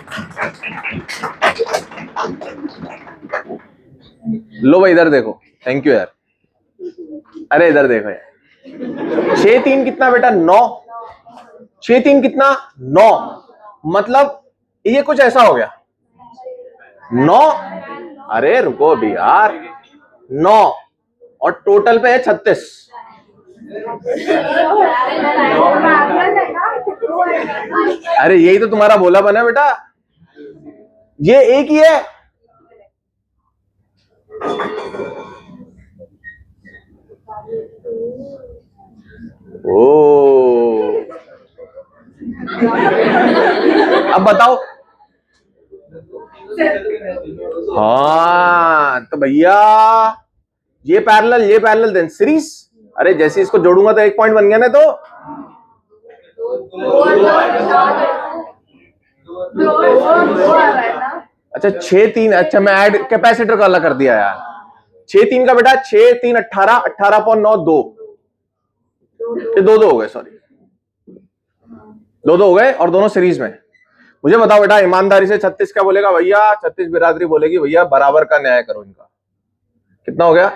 लो भाई इधर देखो, थैंक यू यार। अरे इधर देखो यार, 6 3 कितना बेटा? 9। 6 3 कितना? 9। मतलब ये कुछ ऐसा हो गया 9। अरे रुको अभी यार, 9 और टोटल पे है 36। अरे यही तो तुम्हारा बोला बना बेटा, ये एक ही है। ओ अब बताओ। हाँ तो भैया ये पैरेलल देन सीरीज। अरे जैसे इसको जोड़ूंगा तो एक पॉइंट बन गया ना। तो अच्छा 6 3, अच्छा मैं ऐड कैपेसिटर का अलग कर दिया यार। 6 3 का बेटा 6 3 18, 18.9 2, ये दो हो गए, सॉरी 2 हो गए और दोनों सीरीज में। मुझे बताओ बेटा ईमानदारी से 36 क्या बोलेगा भैया? 36 बिरादरी बोलेगी भैया बराबर का न्याय करो इनका। कितना हो गया?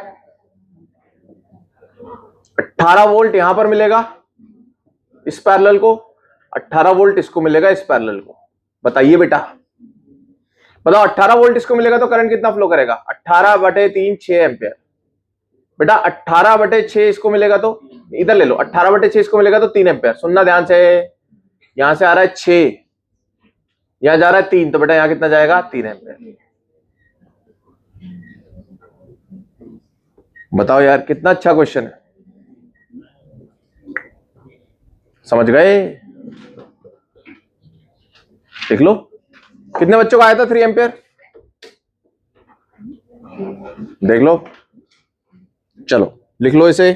18 वोल्ट यहां पर मिलेगा इस पैरेलल को, 18 वोल्ट इसको मिलेगा इस पैरेलल को। बताइए बेटा, बताओ 18 वोल्ट इसको मिलेगा तो करंट कितना फ्लो करेगा? 18/3 6 एम्पियर। बेटा 18/6 इसको मिलेगा तो इधर ले लो, 18/6 इसको मिलेगा तो 3 एम्पियर। सुनना ध्यान से, यहां से आ रहा है 6, यहां जा रहा है 3, तो बेटा यहां कितना जाएगा? 3 एम्पियर। बताओ यार कितना अच्छा क्वेश्चन है, समझ गए? देख लो कितने बच्चों का आया था 3 एम्पियर, देख लो। चलो लिख लो इसे।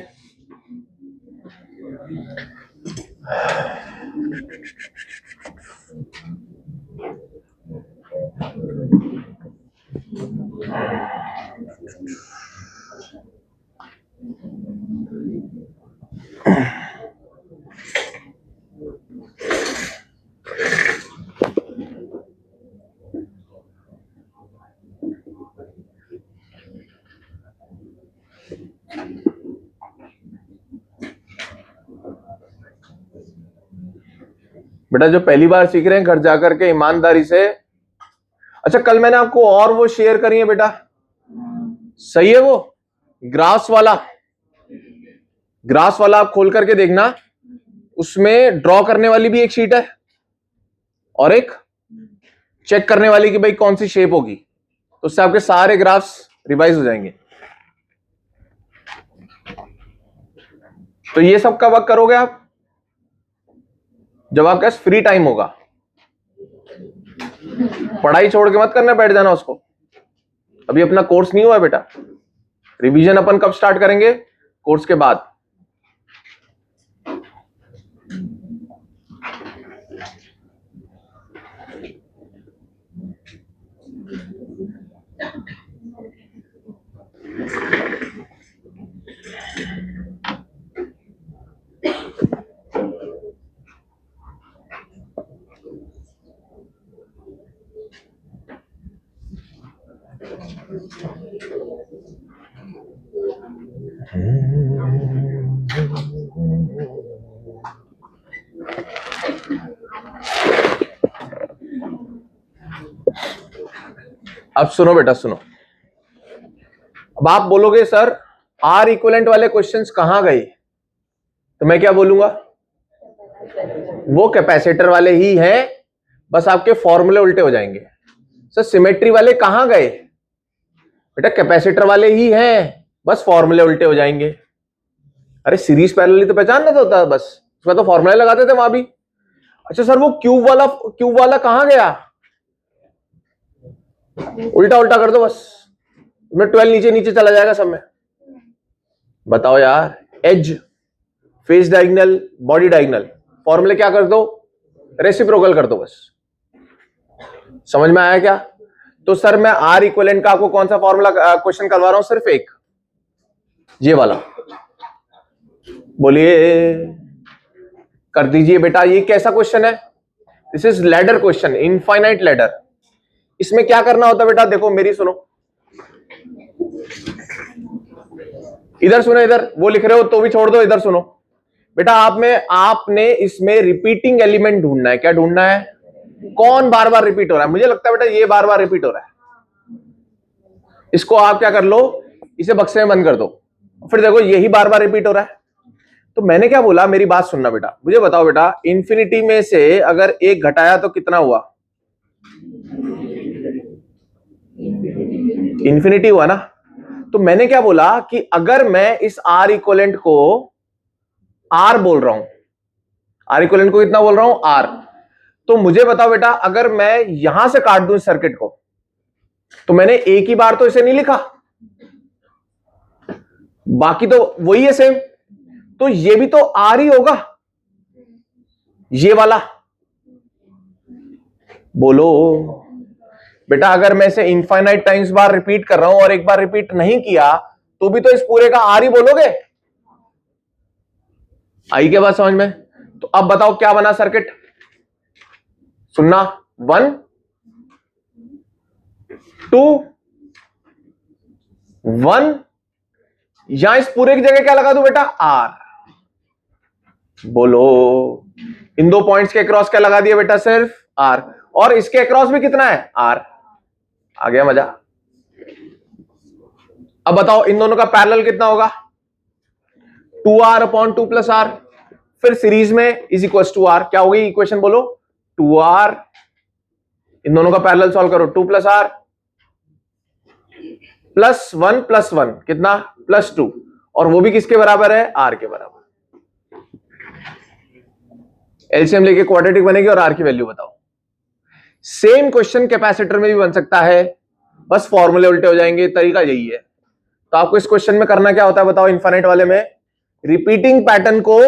बेटा जो पहली बार सीख रहे हैं घर जाकर के ईमानदारी से। अच्छा कल मैंने आपको और वो शेयर करी है बेटा, सही है वो ग्रास वाला? ग्रास वाला आप खोल करके देखना, उसमें ड्रॉ करने वाली भी एक शीट है और एक चेक करने वाली कि भाई कौन सी शेप होगी, तो उससे आपके सारे ग्राफ्स रिवाइज हो जाएंगे। तो ये सब कब वक्त करोगे आप? जब आपके पास फ्री टाइम होगा। पढ़ाई छोड़ के मत करने बैठ जाना उसको। अभी अपना कोर्स नहीं हुआ है बेटा, रिवीजन अपन कब स्टार्ट करेंगे? कोर्स के बाद। अब सुनो बेटा सुनो, अब आप बोलोगे सर आर इक्विवेलेंट वाले क्वेश्चंस कहां गए, तो मैं क्या बोलूंगा? वो कैपेसिटर वाले ही हैं, बस आपके फॉर्मूले उल्टे हो जाएंगे। सर सिमेट्री वाले कहां गए? बेटा कैपेसिटर वाले ही हैं, बस फॉर्मूले उल्टे हो जाएंगे। अरे सीरीज पैरेलल तो पहचानना होता है, बस उसमें तो फॉर्मूले लगाते थे वहां भी। अच्छा सर वो क्यूब वाला कहां गया? उल्टा उल्टा कर दो बस, मैं 12 नीचे नीचे चला जाएगा सब में। बताओ यार edge face diagonal, body diagonal, फॉर्मूले क्या कर दो, रेसिप्रोकल कर दो बस। समझ में आया क्या? तो सर मैं आर इक्विवेलेंट का आपको कौन सा फॉर्मूला क्वेश्चन करवा रहा हूं, सिर्फ एक, ये वाला। बोलिए, कर दीजिए बेटा। ये कैसा क्वेश्चन है? This is ladder question, infinite ladder. इसमें क्या करना होता है बेटा, देखो मेरी सुनो, इधर सुनो, इधर वो लिख रहे हो तो भी छोड़ दो, इधर सुनो बेटा। आपने इसमें रिपीटिंग एलिमेंट ढूंढना है। क्या ढूंढना है? कौन बार बार रिपीट हो रहा है? मुझे लगता है बेटा ये बार बार रिपीट हो रहा है। इसको आप क्या कर लो, इसे बक्से में बंद कर दो, फिर देखो यही बार बार रिपीट हो रहा है। तो मैंने क्या बोला, मेरी बात सुनना बेटा, मुझे बताओ बेटा, इंफिनिटी में से अगर एक घटाया तो कितना हुआ? इंफिनिटी हुआ ना। तो मैंने क्या बोला कि अगर मैं इस आर इक्विवेलेंट को आर बोल रहा हूं, आर इक्विवेलेंट को कितना बोल रहा हूं? आर। तो मुझे बताओ बेटा, अगर मैं यहां से काट दूं इस सर्किट को, तो मैंने एक ही बार तो इसे नहीं लिखा, बाकी तो वही है सेम। तो ये भी तो आर ही होगा, ये वाला। बोलो बेटा, अगर मैं इसे इनफाइनाइट टाइम्स बार रिपीट कर रहा हूं और एक बार रिपीट नहीं किया, तो भी तो इस पूरे का आर ही बोलोगे। आई क्या बात समझ में? तो अब बताओ क्या बना सर्किट, सुनना, 1 2 1, यहां इस पूरे की जगह क्या लगा दूं बेटा? आर। बोलो, इन दो पॉइंट्स के अक्रॉस क्या लगा दिया बेटा? सिर्फ आर। और इसके अक्रॉस भी कितना है? आर। आ गया मजा? अब बताओ इन दोनों का पैरेलल कितना होगा? 2r upon 2 plus R. फिर सीरीज में इज इक्वल टू आर। क्या होगी इक्वेशन बोलो? 2r, इन दोनों का पैरेलल सॉल्व करो, 2 प्लस आर प्लस 1 कितना? +2। और वो भी किसके बराबर है? आर के बराबर। एलसीएम लेके क्वाड्रेटिक बनेगी और आर की वैल्यू बताओ। सेम क्वेश्चन कैपेसिटर में भी बन सकता है, बस फॉर्मूले उल्टे हो जाएंगे, तरीका यही है। तो आपको इस क्वेश्चन में करना क्या होता है बताओ? इनफाइनाइट वाले में रिपीटिंग पैटर्न को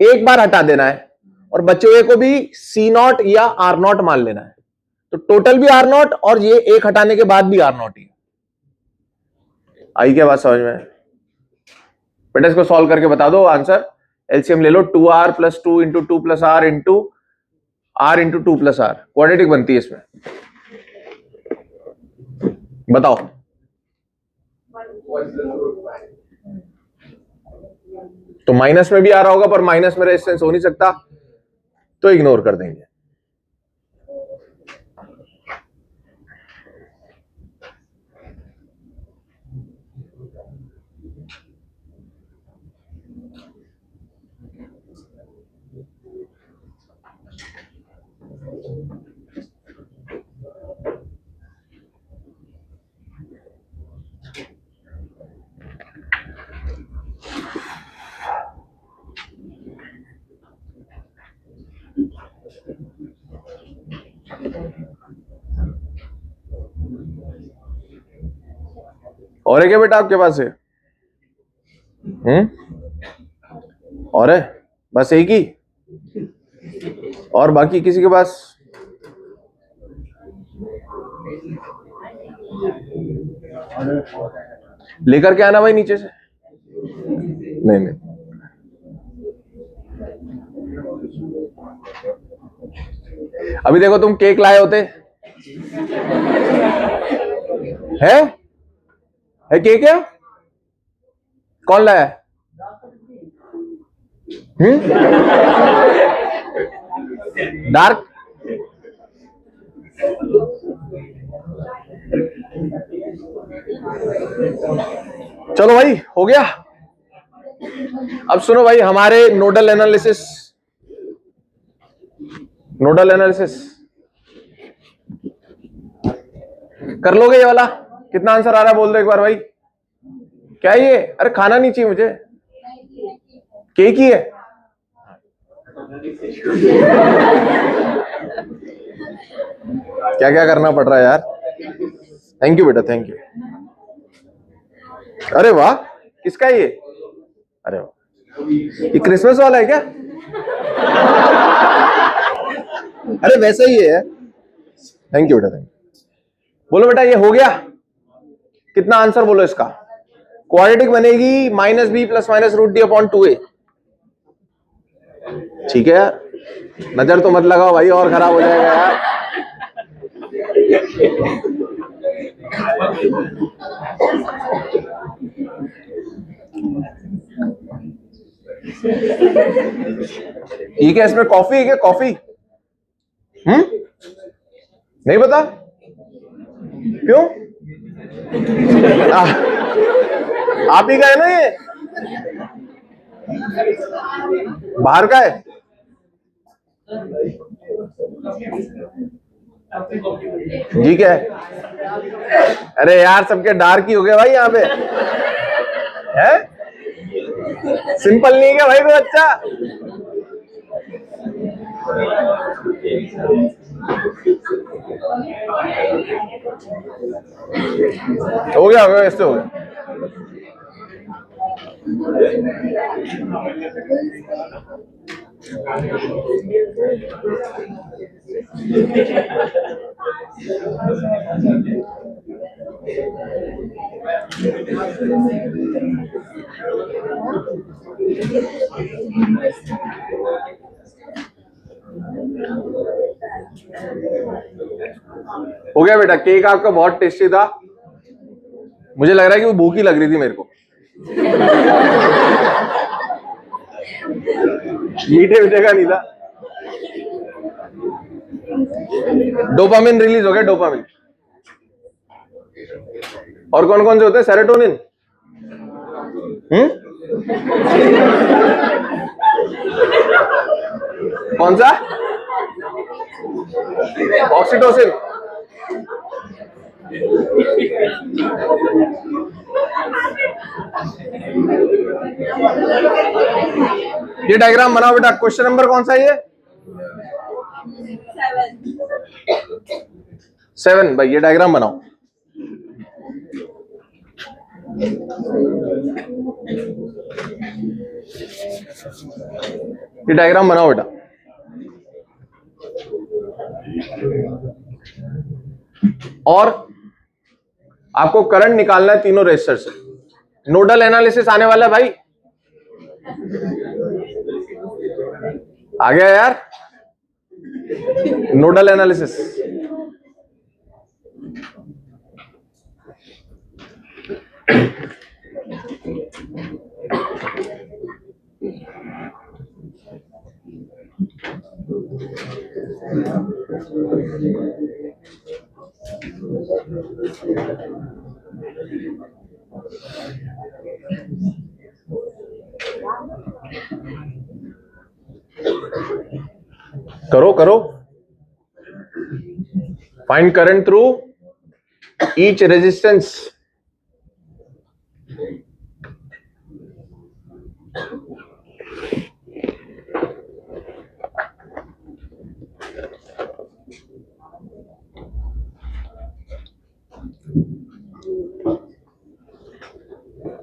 एक बार हटा देना है और बचे हुए को भी C0 या R0 मान लेना है। तो टोटल भी R0 और ये एक हटाने के बाद भी R0 ही। आई क्या बात समझ में? बेटा इसको सॉल्व करके बता दो आंसर। एलसीएम ले लो, 2r plus 2 into 2 plus R into R into 2 plus R, quadratic बनती है इसमें। बताओ। तो माइनस में भी आ रहा होगा, पर माइनस में रेजिस्टेंस हो नहीं सकता, तो इग्नोर कर देंगे। और है क्या बेटा आपके पास है? और है? बस एक ही? और बाकी किसी के पास? लेकर के आना भाई नीचे से। नहीं नहीं, अभी देखो तुम केक लाए होते। है केक? है? कौन लाया? डार्क? चलो भाई, हो गया। अब सुनो भाई, हमारे नोडल एनालिसिस कर लोगे ये वाला? कितना आंसर आ रहा है बोल दो एक बार भाई। क्या ये? अरे खाना नहीं चाहिए मुझे, केक ही है। क्या क्या करना पड़ रहा है यार। थैंक यू बेटा, थैंक यू। अरे वाह, किसका ये? अरे वाह। ये क्रिसमस वाला है क्या? अरे वैसा ही है। थैंक यू बेटा, थैंक यू। बोलो बेटा, ये हो गया। कितना आंसर बोलो इसका? क्वाड्रेटिक बनेगी -b + -√d/2a। ठीक है यार, नजर तो मत लगाओ भाई, और खराब हो जाएगा यार। ये क्या इसमें कॉफी है क्या? कॉफी? नहीं पता क्यों? आप ही का है ना ये? बाहर का है? ठीक है। अरे यार, सबके डार्क ही हो गए भाई यहाँ पे। है सिंपल नहीं है क्या भाई? कोई अच्छा हो गया, ऐसे हो गया। हो गया बेटा। केक आपका बहुत टेस्टी था। मुझे लग रहा है कि वो भूख ही लग रही थी मेरे को। मीठे मीठे का नहीं था। डोपामिन रिलीज हो गया, डोपामिन। और कौन कौन से होते हैं? सेरोटोनिन। कौन सा? ऑक्सीटोसिन। ये डायग्राम बनाओ बेटा। क्वेश्चन नंबर कौन सा है ये? 7 भाई, ये डायग्राम बनाओ। ये डायग्राम बनाओ बेटा। और आपको करंट निकालना है तीनों रेजिस्टर से। नोडल एनालिसिस आने वाला है भाई। आ गया यार नोडल एनालिसिस। करो करो। Find current through each resistance.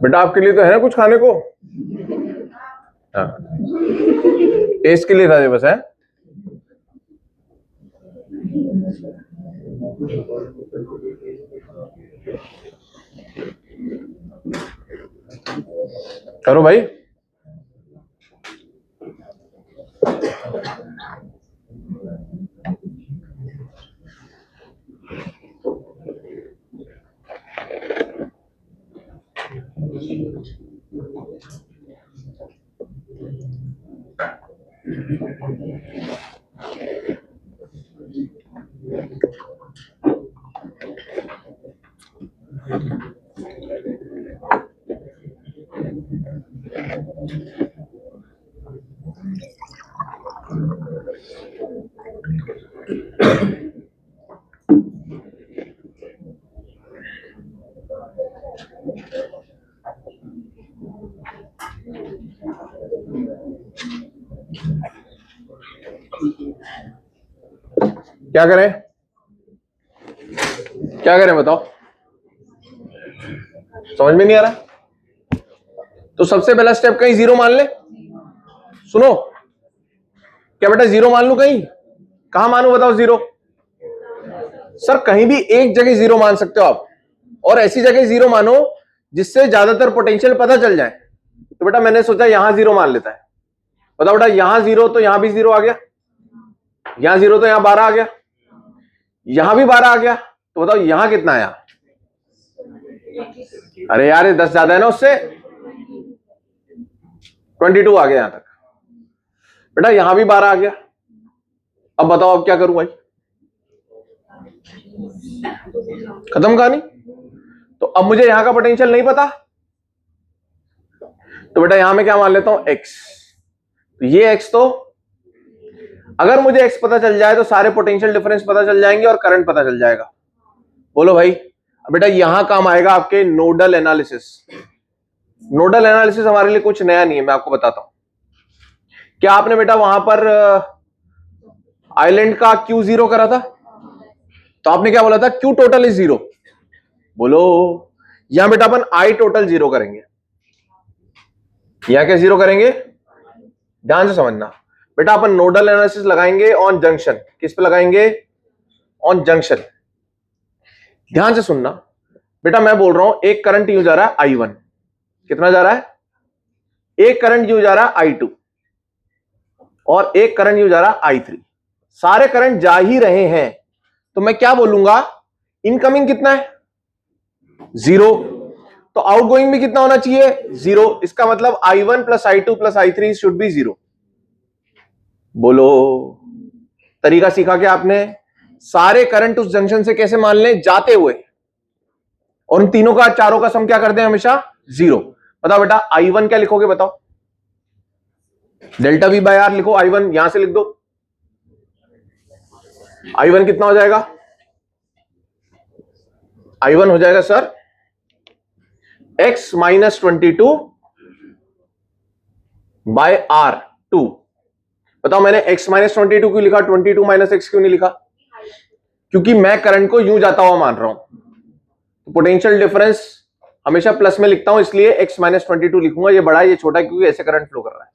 बेटा आपके लिए तो है ना कुछ खाने को? हाँ, टेस्ट के लिए था ये बस। है करो भाई। क्या करें? क्या करें बताओ? समझ में नहीं आ रहा। तो सबसे पहला स्टेप कहीं 0 मान ले। सुनो, क्या बेटा जीरो मान लू कहीं? कहां मानू बताओ जीरो? सर कहीं भी एक जगह जीरो मान सकते हो आप, और ऐसी जगह जीरो मानो जिससे ज्यादातर पोटेंशियल पता चल जाए। तो बेटा मैंने सोचा यहां जीरो मान लेता है। बताओ बेटा, यहां जीरो तो यहां भी जीरो आ गया, यहां जीरो तो यहां 12 आ गया, यहां भी 12 आ गया। तो बताओ यहां कितना आया? अरे यार ये 10 ज्यादा है ना उससे, 22 आ गया यहां तक। बेटा यहां भी 12 आ गया। अब बताओ अब क्या करूं भाई? खत्म कहानी। तो अब मुझे यहां का पोटेंशियल नहीं पता, तो बेटा यहां मैं क्या मान लेता हूं? एक्स। तो ये एक्स, तो अगर मुझे एक्स पता चल जाए तो सारे पोटेंशियल डिफरेंस पता चल जाएंगे और करंट पता चल जाएगा। बोलो भाई। अब बेटा यहां काम आएगा आपके नोडल एनालिसिस। नोडल एनालिसिस हमारे लिए कुछ नया नहीं है, मैं आपको बताता हूं। क्या आपने बेटा वहां पर आइलैंड का क्यू जीरो करा था? तो आपने क्या बोला था? Q total is zero. बोलो। यहां बेटा अपन आई टोटल जीरो करेंगे। यहां क्या जीरो करेंगे? ध्यान से समझना बेटा, अपन नोडल एनालिसिस लगाएंगे ऑन जंक्शन। किस पे लगाएंगे? On junction. ध्यान से सुनना बेटा, मैं बोल रहा हूं एक करंट यू जा रहा है I1। कितना जा रहा है? एक करंट यू जा रहा है I2 और एक करंट यू जा रहा है I3। सारे करंट जा ही रहे हैं, तो मैं क्या बोलूंगा? इनकमिंग कितना है? जीरो। तो आउटगोइंग भी कितना होना चाहिए? जीरो। इसका मतलब I1 plus I2 plus I3 should be zero. बोलो। तरीका सीखा क्या आपने? सारे करंट उस जंक्शन से कैसे मान लें? जाते हुए, और उन तीनों का चारों का सम क्या कर दें हमेशा? जीरो। बताओ बेटा I1 क्या लिखोगे? बताओ। डेल्टा V बाय आर लिखो। I1 यहां से लिख दो। I1 कितना हो जाएगा? I1 हो जाएगा sir x minus 22 bye R2। बताओ मैंने x माइनस 22 क्यों लिखा? 22 माइनस x क्यों नहीं लिखा? क्योंकि मैं करंट को यूं जाता हुआ मान रहा हूं। पोटेंशियल डिफरेंस हमेशा प्लस में लिखता हूं, इसलिए x माइनस 22 लिखूंगा। ये बड़ा है ये छोटा है, क्योंकि ऐसे करंट फ्लो कर रहा है।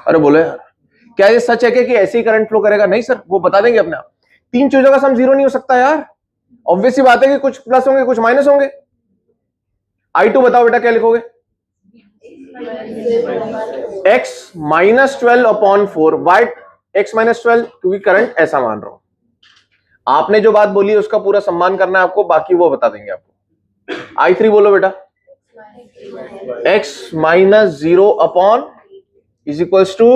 अरे बोले यार, क्या ये सच है कि ऐसे ही करंट फ्लो करेगा? नहीं सर, वो बता देंगे अपने आप। तीन चीजों का सम जीरो नहीं हो सकता यार। ऑब्वियस सी बात है कि कुछ प्लस होंगे कुछ माइनस होंगे। I2 बताओ बेटा क्या लिखोगे? x minus 12 upon 4। Y x minus 12? क्योंकि करंट ऐसा मान रहा हूं। आपने जो बात बोली उसका पूरा सम्मान करना है आपको, बाकी वो बता देंगे आपको। I3 बोलो बेटा। x minus 0 upon is equals to,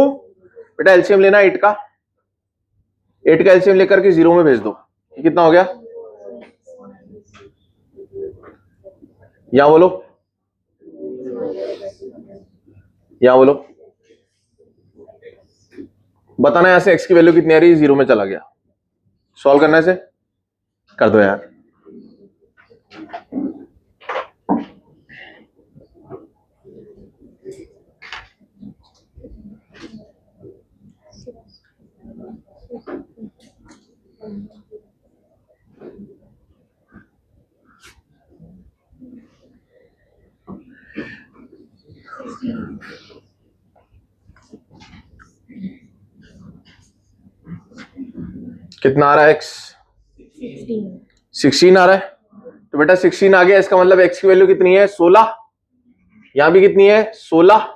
बेटा एलसीएम लेना 8 का। 8 का एलसीएम लेकर के 0 में भेज दो। कितना हो गया? यहां बोलो, यहां बोलो। बताना यहां से x की वैल्यू कितनी आ रही है? 0 में चला गया। सॉल्व करना है इसे, कर दो यार। कितना आ रहा है x? 16 आ रहा है। तो बेटा 16 आ गया, इसका मतलब x की वैल्यू कितनी है? 16। यहां भी कितनी है? 16।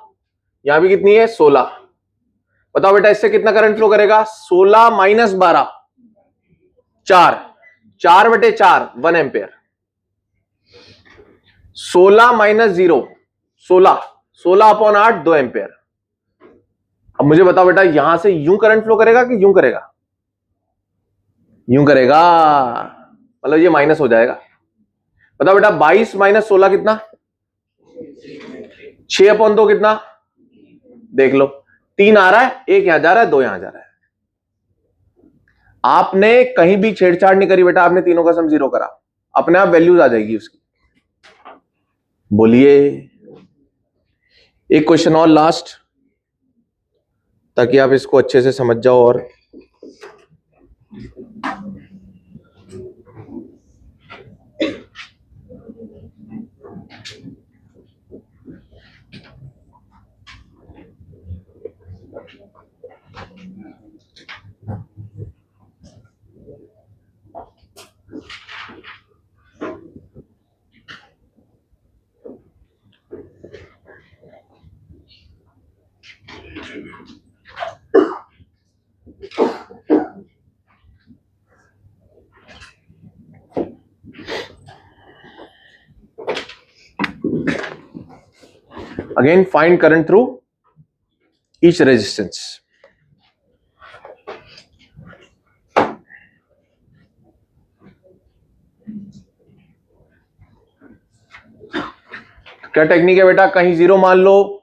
यहां भी कितनी है? 16। बताओ बेटा इससे कितना करंट फ्लो करेगा? 16 minus 12, 4। 4/4 1 ampere. 16 minus 0 16, 16 upon 8 2 ampere. अब मुझे बताओ बेटा यहां से यूं करंट फ्लो करेगा कि यूं करेगा? यूं करेगा, मतलब ये माइनस हो जाएगा। बताओ बेटा 22 माइनस 16 कितना? 6/2 कितना? देख लो, 3 आ रहा है, 1 यहां जा रहा है, 2 यहां जा रहा है। आपने कहीं भी छेड़छाड़ नहीं करी बेटा, आपने तीनों का सम जीरो करा, अपने आप वैल्यूज आ जाएगी उसकी। बोलिए। एक क्वेश्चन और लास्ट, ताकि आप इसको अच्छे से समझ जाओ। और again find current through each resistance. क्या टेक्निक है बेटा, कहीं जीरो मान लो,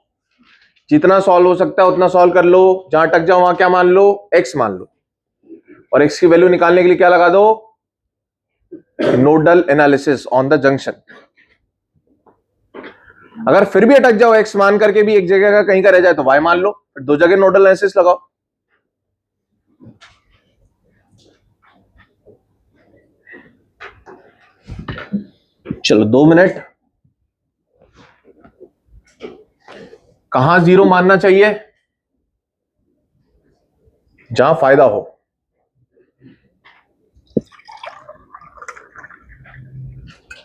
जितना सॉल्व हो सकता है उतना सॉल्व कर लो, जहां टक जाओ वहां क्या मान लो, एक्स मान लो, और एक्स की वैल्यू निकालने के लिए क्या लगा दो, nodal analysis on the junction. अगर फिर भी अटक जाओ एक्स मान करके भी, एक जगह का कहीं का रह जाए तो वाई मान लो, फिर दो जगह नोडल एनालिसिस लगाओ। चलो 2 मिनट। कहां जीरो मानना चाहिए, जहां फायदा हो।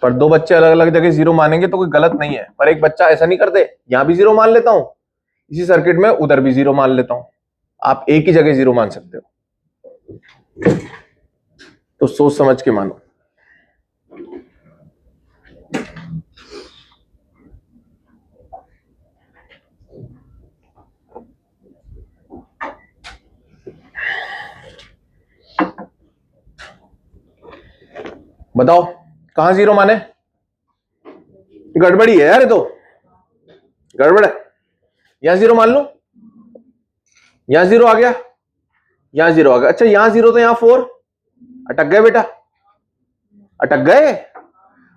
पर दो बच्चे अलग अलग जगह जीरो मानेंगे तो कोई गलत नहीं है, पर एक बच्चा ऐसा नहीं करते, यहां भी जीरो मान लेता हूं, इसी सर्किट में उधर भी जीरो मान लेता हूं। आप एक ही जगह जीरो मान सकते हो, तो सोच समझ के मानो। बताओ कहां जीरो माने, गड़बड़ी है यार, ये तो गड़बड़ है। यहां जीरो मान लो, यहां जीरो आ गया, यहां जीरो आ गया, अच्छा यहां जीरो तो यहां 4, अटक गए बेटा, अटक गए।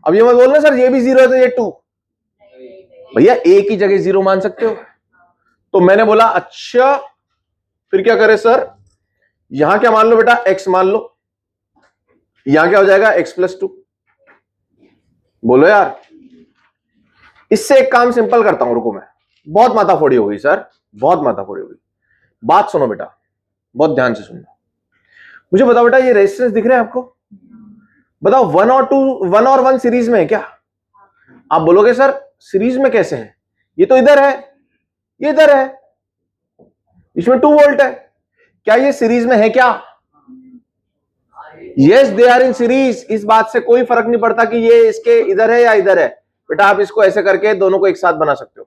अब ये मत बोलना सर ये भी जीरो है तो ये 2, भैया एक ही जगह जीरो मान सकते हो। तो मैंने बोला अच्छा फिर क्या करे सर, यहां क्या मान लो बेटा, x मान लो, यहां क्या हो जाएगा x+2। बोलो यार, इससे एक काम सिंपल करता हूं, रुको मैं, बहुत माथाफोड़ी हो गई सर, बहुत माथाफोड़ी हो गई। बात सुनो बेटा, बहुत ध्यान से सुनना। मुझे बताओ बेटा ये रेजिस्टेंस दिख रहे हैं आपको, बताओ 1 और 1 सीरीज में है क्या। आप बोलोगे सर सीरीज में कैसे है, ये तो इधर है, ये इधर है, इसमें 2 वोल्ट है, क्या ये सीरीज में है क्या। Yes they are in series, इस बात से कोई फर्क नहीं पड़ता कि ये इसके इधर है या इधर है, बेटा आप इसको ऐसे करके दोनों को एक साथ बना सकते हो।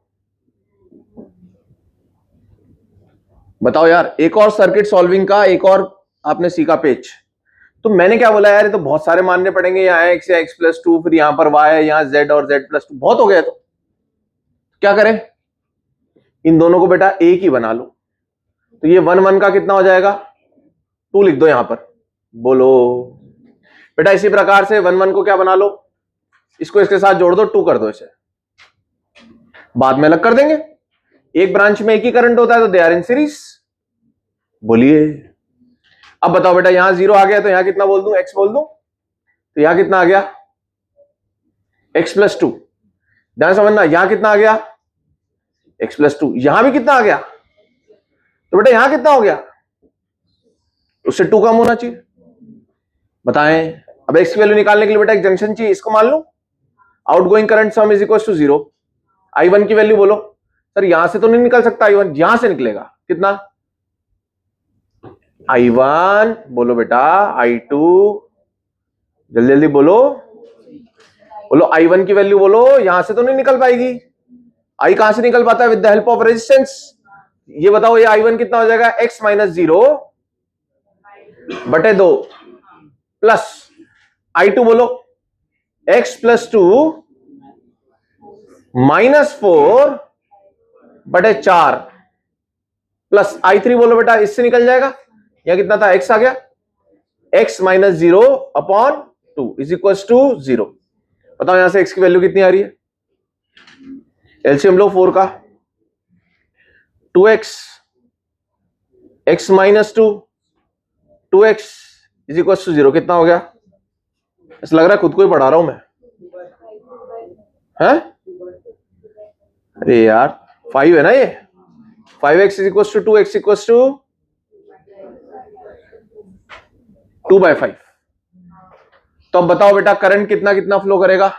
बताओ यार, एक और सर्किट सॉल्विंग का एक और आपने सीखा पेज। तो मैंने क्या बोला यार, ये तो बहुत सारे मानने पड़ेंगे, यहाँ x या x+2, फिर यहां पर y है, यहाँ z और z+2, बहुत हो गया। तो क्या करें, इन दोनों को बेटा एक ही बना लो। तो ये 1 1 का कितना हो जाएगा, 2 लिख दो यहां पर, बोलो बेटा। इसी प्रकार से 1 1 को क्या बना लो, इसको इसके साथ जोड़ दो, 2 कर दो, इसे बाद में अलग कर देंगे। एक ब्रांच में एक ही करंट होता है तो दे आर इन सीरीज। बोलिए अब बताओ बेटा, यहां जीरो आ गया तो यहां कितना बोल दूं, x बोल दूं, तो यहां कितना आ गया x+2। ध्यान समझना, यहां कितना आ गया x+2, यहां भी कितना आ गया, तो बेटा यहां कितना हो गया, उससे 2 कम होना चाहिए। बताएं, अब x की वैल्यू निकालने के लिए बेटा एक जंक्शन चाहिए, इसको मान लो outgoing current sum is equal to 0। I1 की वैल्यू बोलो, सर यहां से तो नहीं निकल सकता, I1 यहां से निकलेगा, कितना I1 बोलो बेटा, I2 जल्दी जल्दी बोलो, बोलो I1 की वैल्यू बोलो, यहां से तो नहीं निकल पाएगी, I कहां से निकल पाता है, with the help of resistance. ये बताओ ये I1 कितना हो जाएगा, x - 0 बटे 2 प्लस I2 बोलो x+2 -4 बटे 4 प्लस I3 बोलो बेटा, इससे निकल जाएगा, यह कितना था, x आ गया, x - 0 upon 2 is equal to 0। बताओ यहां से x की वैल्यू कितनी आ रही है, एलसीएम लो 4 का, 2x x - 2 2x is equal to 0, कितना हो गया, ऐसा लग रहा है खुद को ही पढ़ा रहा हूं मैं, है अरे यार 5 है ना ये, 5x is equal to 2x equal to 2/5। तो अब बताओ बेटा करंट कितना कितना फ्लो करेगा,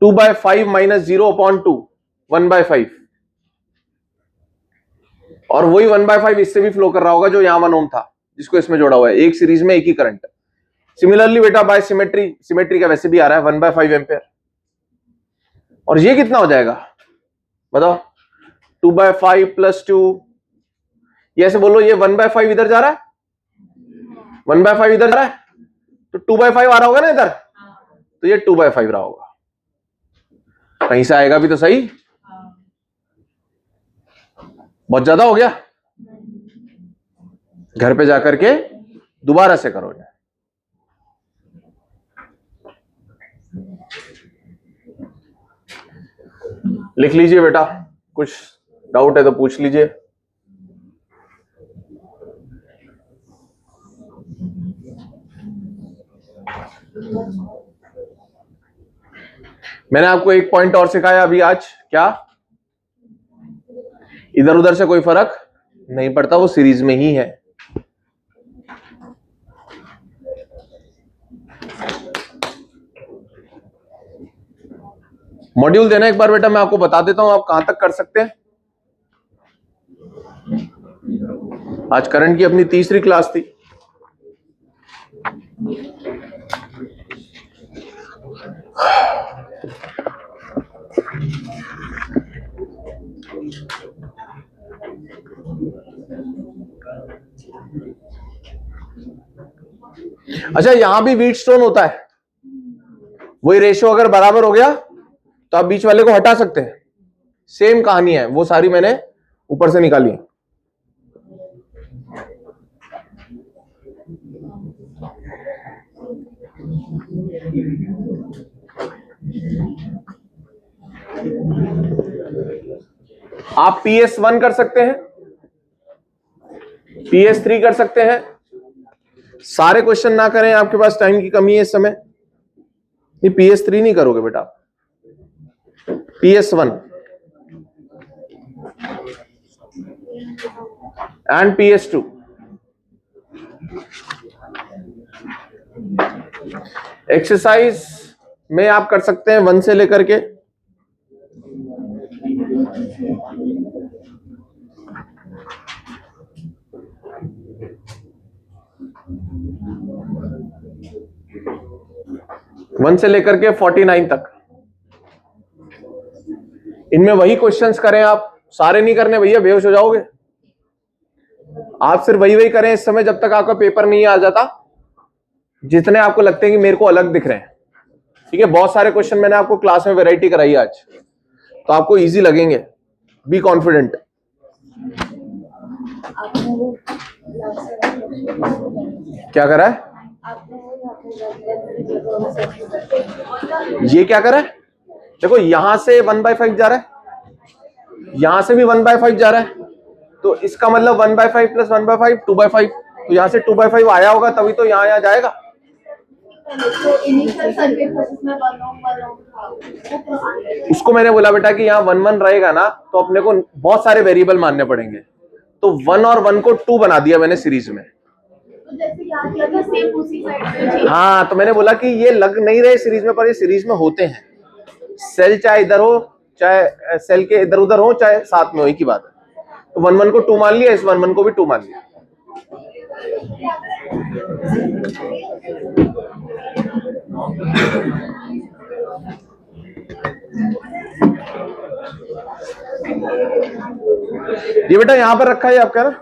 2/5 - 0 अपॉन 2 1/5, और वही 1/5 इससे भी फ्लो कर रहा होगा जो यहां 1 ओम था, जिसको इसमें जोड़ा हुआ है, एक सीरीज में एक ही करंट। सिमिलरली बेटा बाय सिमेट्री का वैसे भी आ रहा है 1/5 एम्पियर, और ये कितना हो जाएगा, बताओ 2/5 + 2, ये ऐसे बोलो, ये 1/5 इधर जा रहा है, 1/5 इधर जा रहा है, तो 2/5 आ रहा होगा ना इधर, तो ये 2/5 रहा होगा। कहीं से आएगा भी तो सही, बहुत ज्यादा हो गया। घर पे जाकर के दोबारा से करो। लिख लीजिए बेटा, कुछ डाउट है तो पूछ लीजिए। मैंने आपको एक पॉइंट और सिखाया अभी आज, क्या? इधर उधर से कोई फर्क नहीं पड़ता, वो सीरीज में ही है। मॉड्यूल देना एक बार बेटा, मैं आपको बता देता हूं आप कहां तक कर सकते हैं। आज करंट की अपनी तीसरी क्लास थी। अच्छा, यहां भी व्हीट स्टोन होता है, वही रेशियो अगर बराबर हो गया तो आप बीच वाले को हटा सकते हैं। सेम कहानी है, वो सारी मैंने ऊपर से निकाली। आप PS1 कर सकते हैं, PS3 कर सकते हैं। सारे क्वेश्चन ना करें, आपके पास टाइम की कमी है इस समय। नहीं, PS3 नहीं करोगे बेटा, PS1 एंड PS2। एक्सरसाइज में आप कर सकते हैं 1 से लेकर के 49 तक। इनमें वही क्वेश्चंस करें आप, सारे नहीं करने भैया, बेहोश हो जाओगे। आप सिर्फ वही वही करें इस समय जब तक आपका पेपर नहीं आ जाता, जितने आपको लगते हैं कि मेरे को अलग दिख रहे हैं। ठीक है, बहुत सारे क्वेश्चन मैंने आपको क्लास में वैरायटी कराई आज, तो आपको इजी लगेंगे। Be confident. क्या करा है ये, क्या करा है? देखो यहां से 1/5 जा रहा है, यहां से भी 1/5 जा रहा है, तो इसका मतलब 1/5 + 1/5 2/5। तो यहां से 2/5 आया होगा, तभी तो यहां जाएगा। उसको मैंने बोला बेटा कि यहाँ 1 1 रहेगा ना, तो अपने को बहुत सारे वेरिएबल मानने पड़ेंगे, तो 1 और 1 को 2 बना दिया मैंने सीरीज में। हाँ, तो मैंने बोला कि ये लग नहीं रहे सीरीज में, पर ये सीरीज में होते हैं। सेल चाहे इधर हो, चाहे सेल के इधर उधर हो, चाहे साथ में हो, एक ही बात है। तो 1 1 को 2 मान लिया, इस 1 1 को भी 2 मान लिया। ये बेटा यहां पर रखा है आपका ना,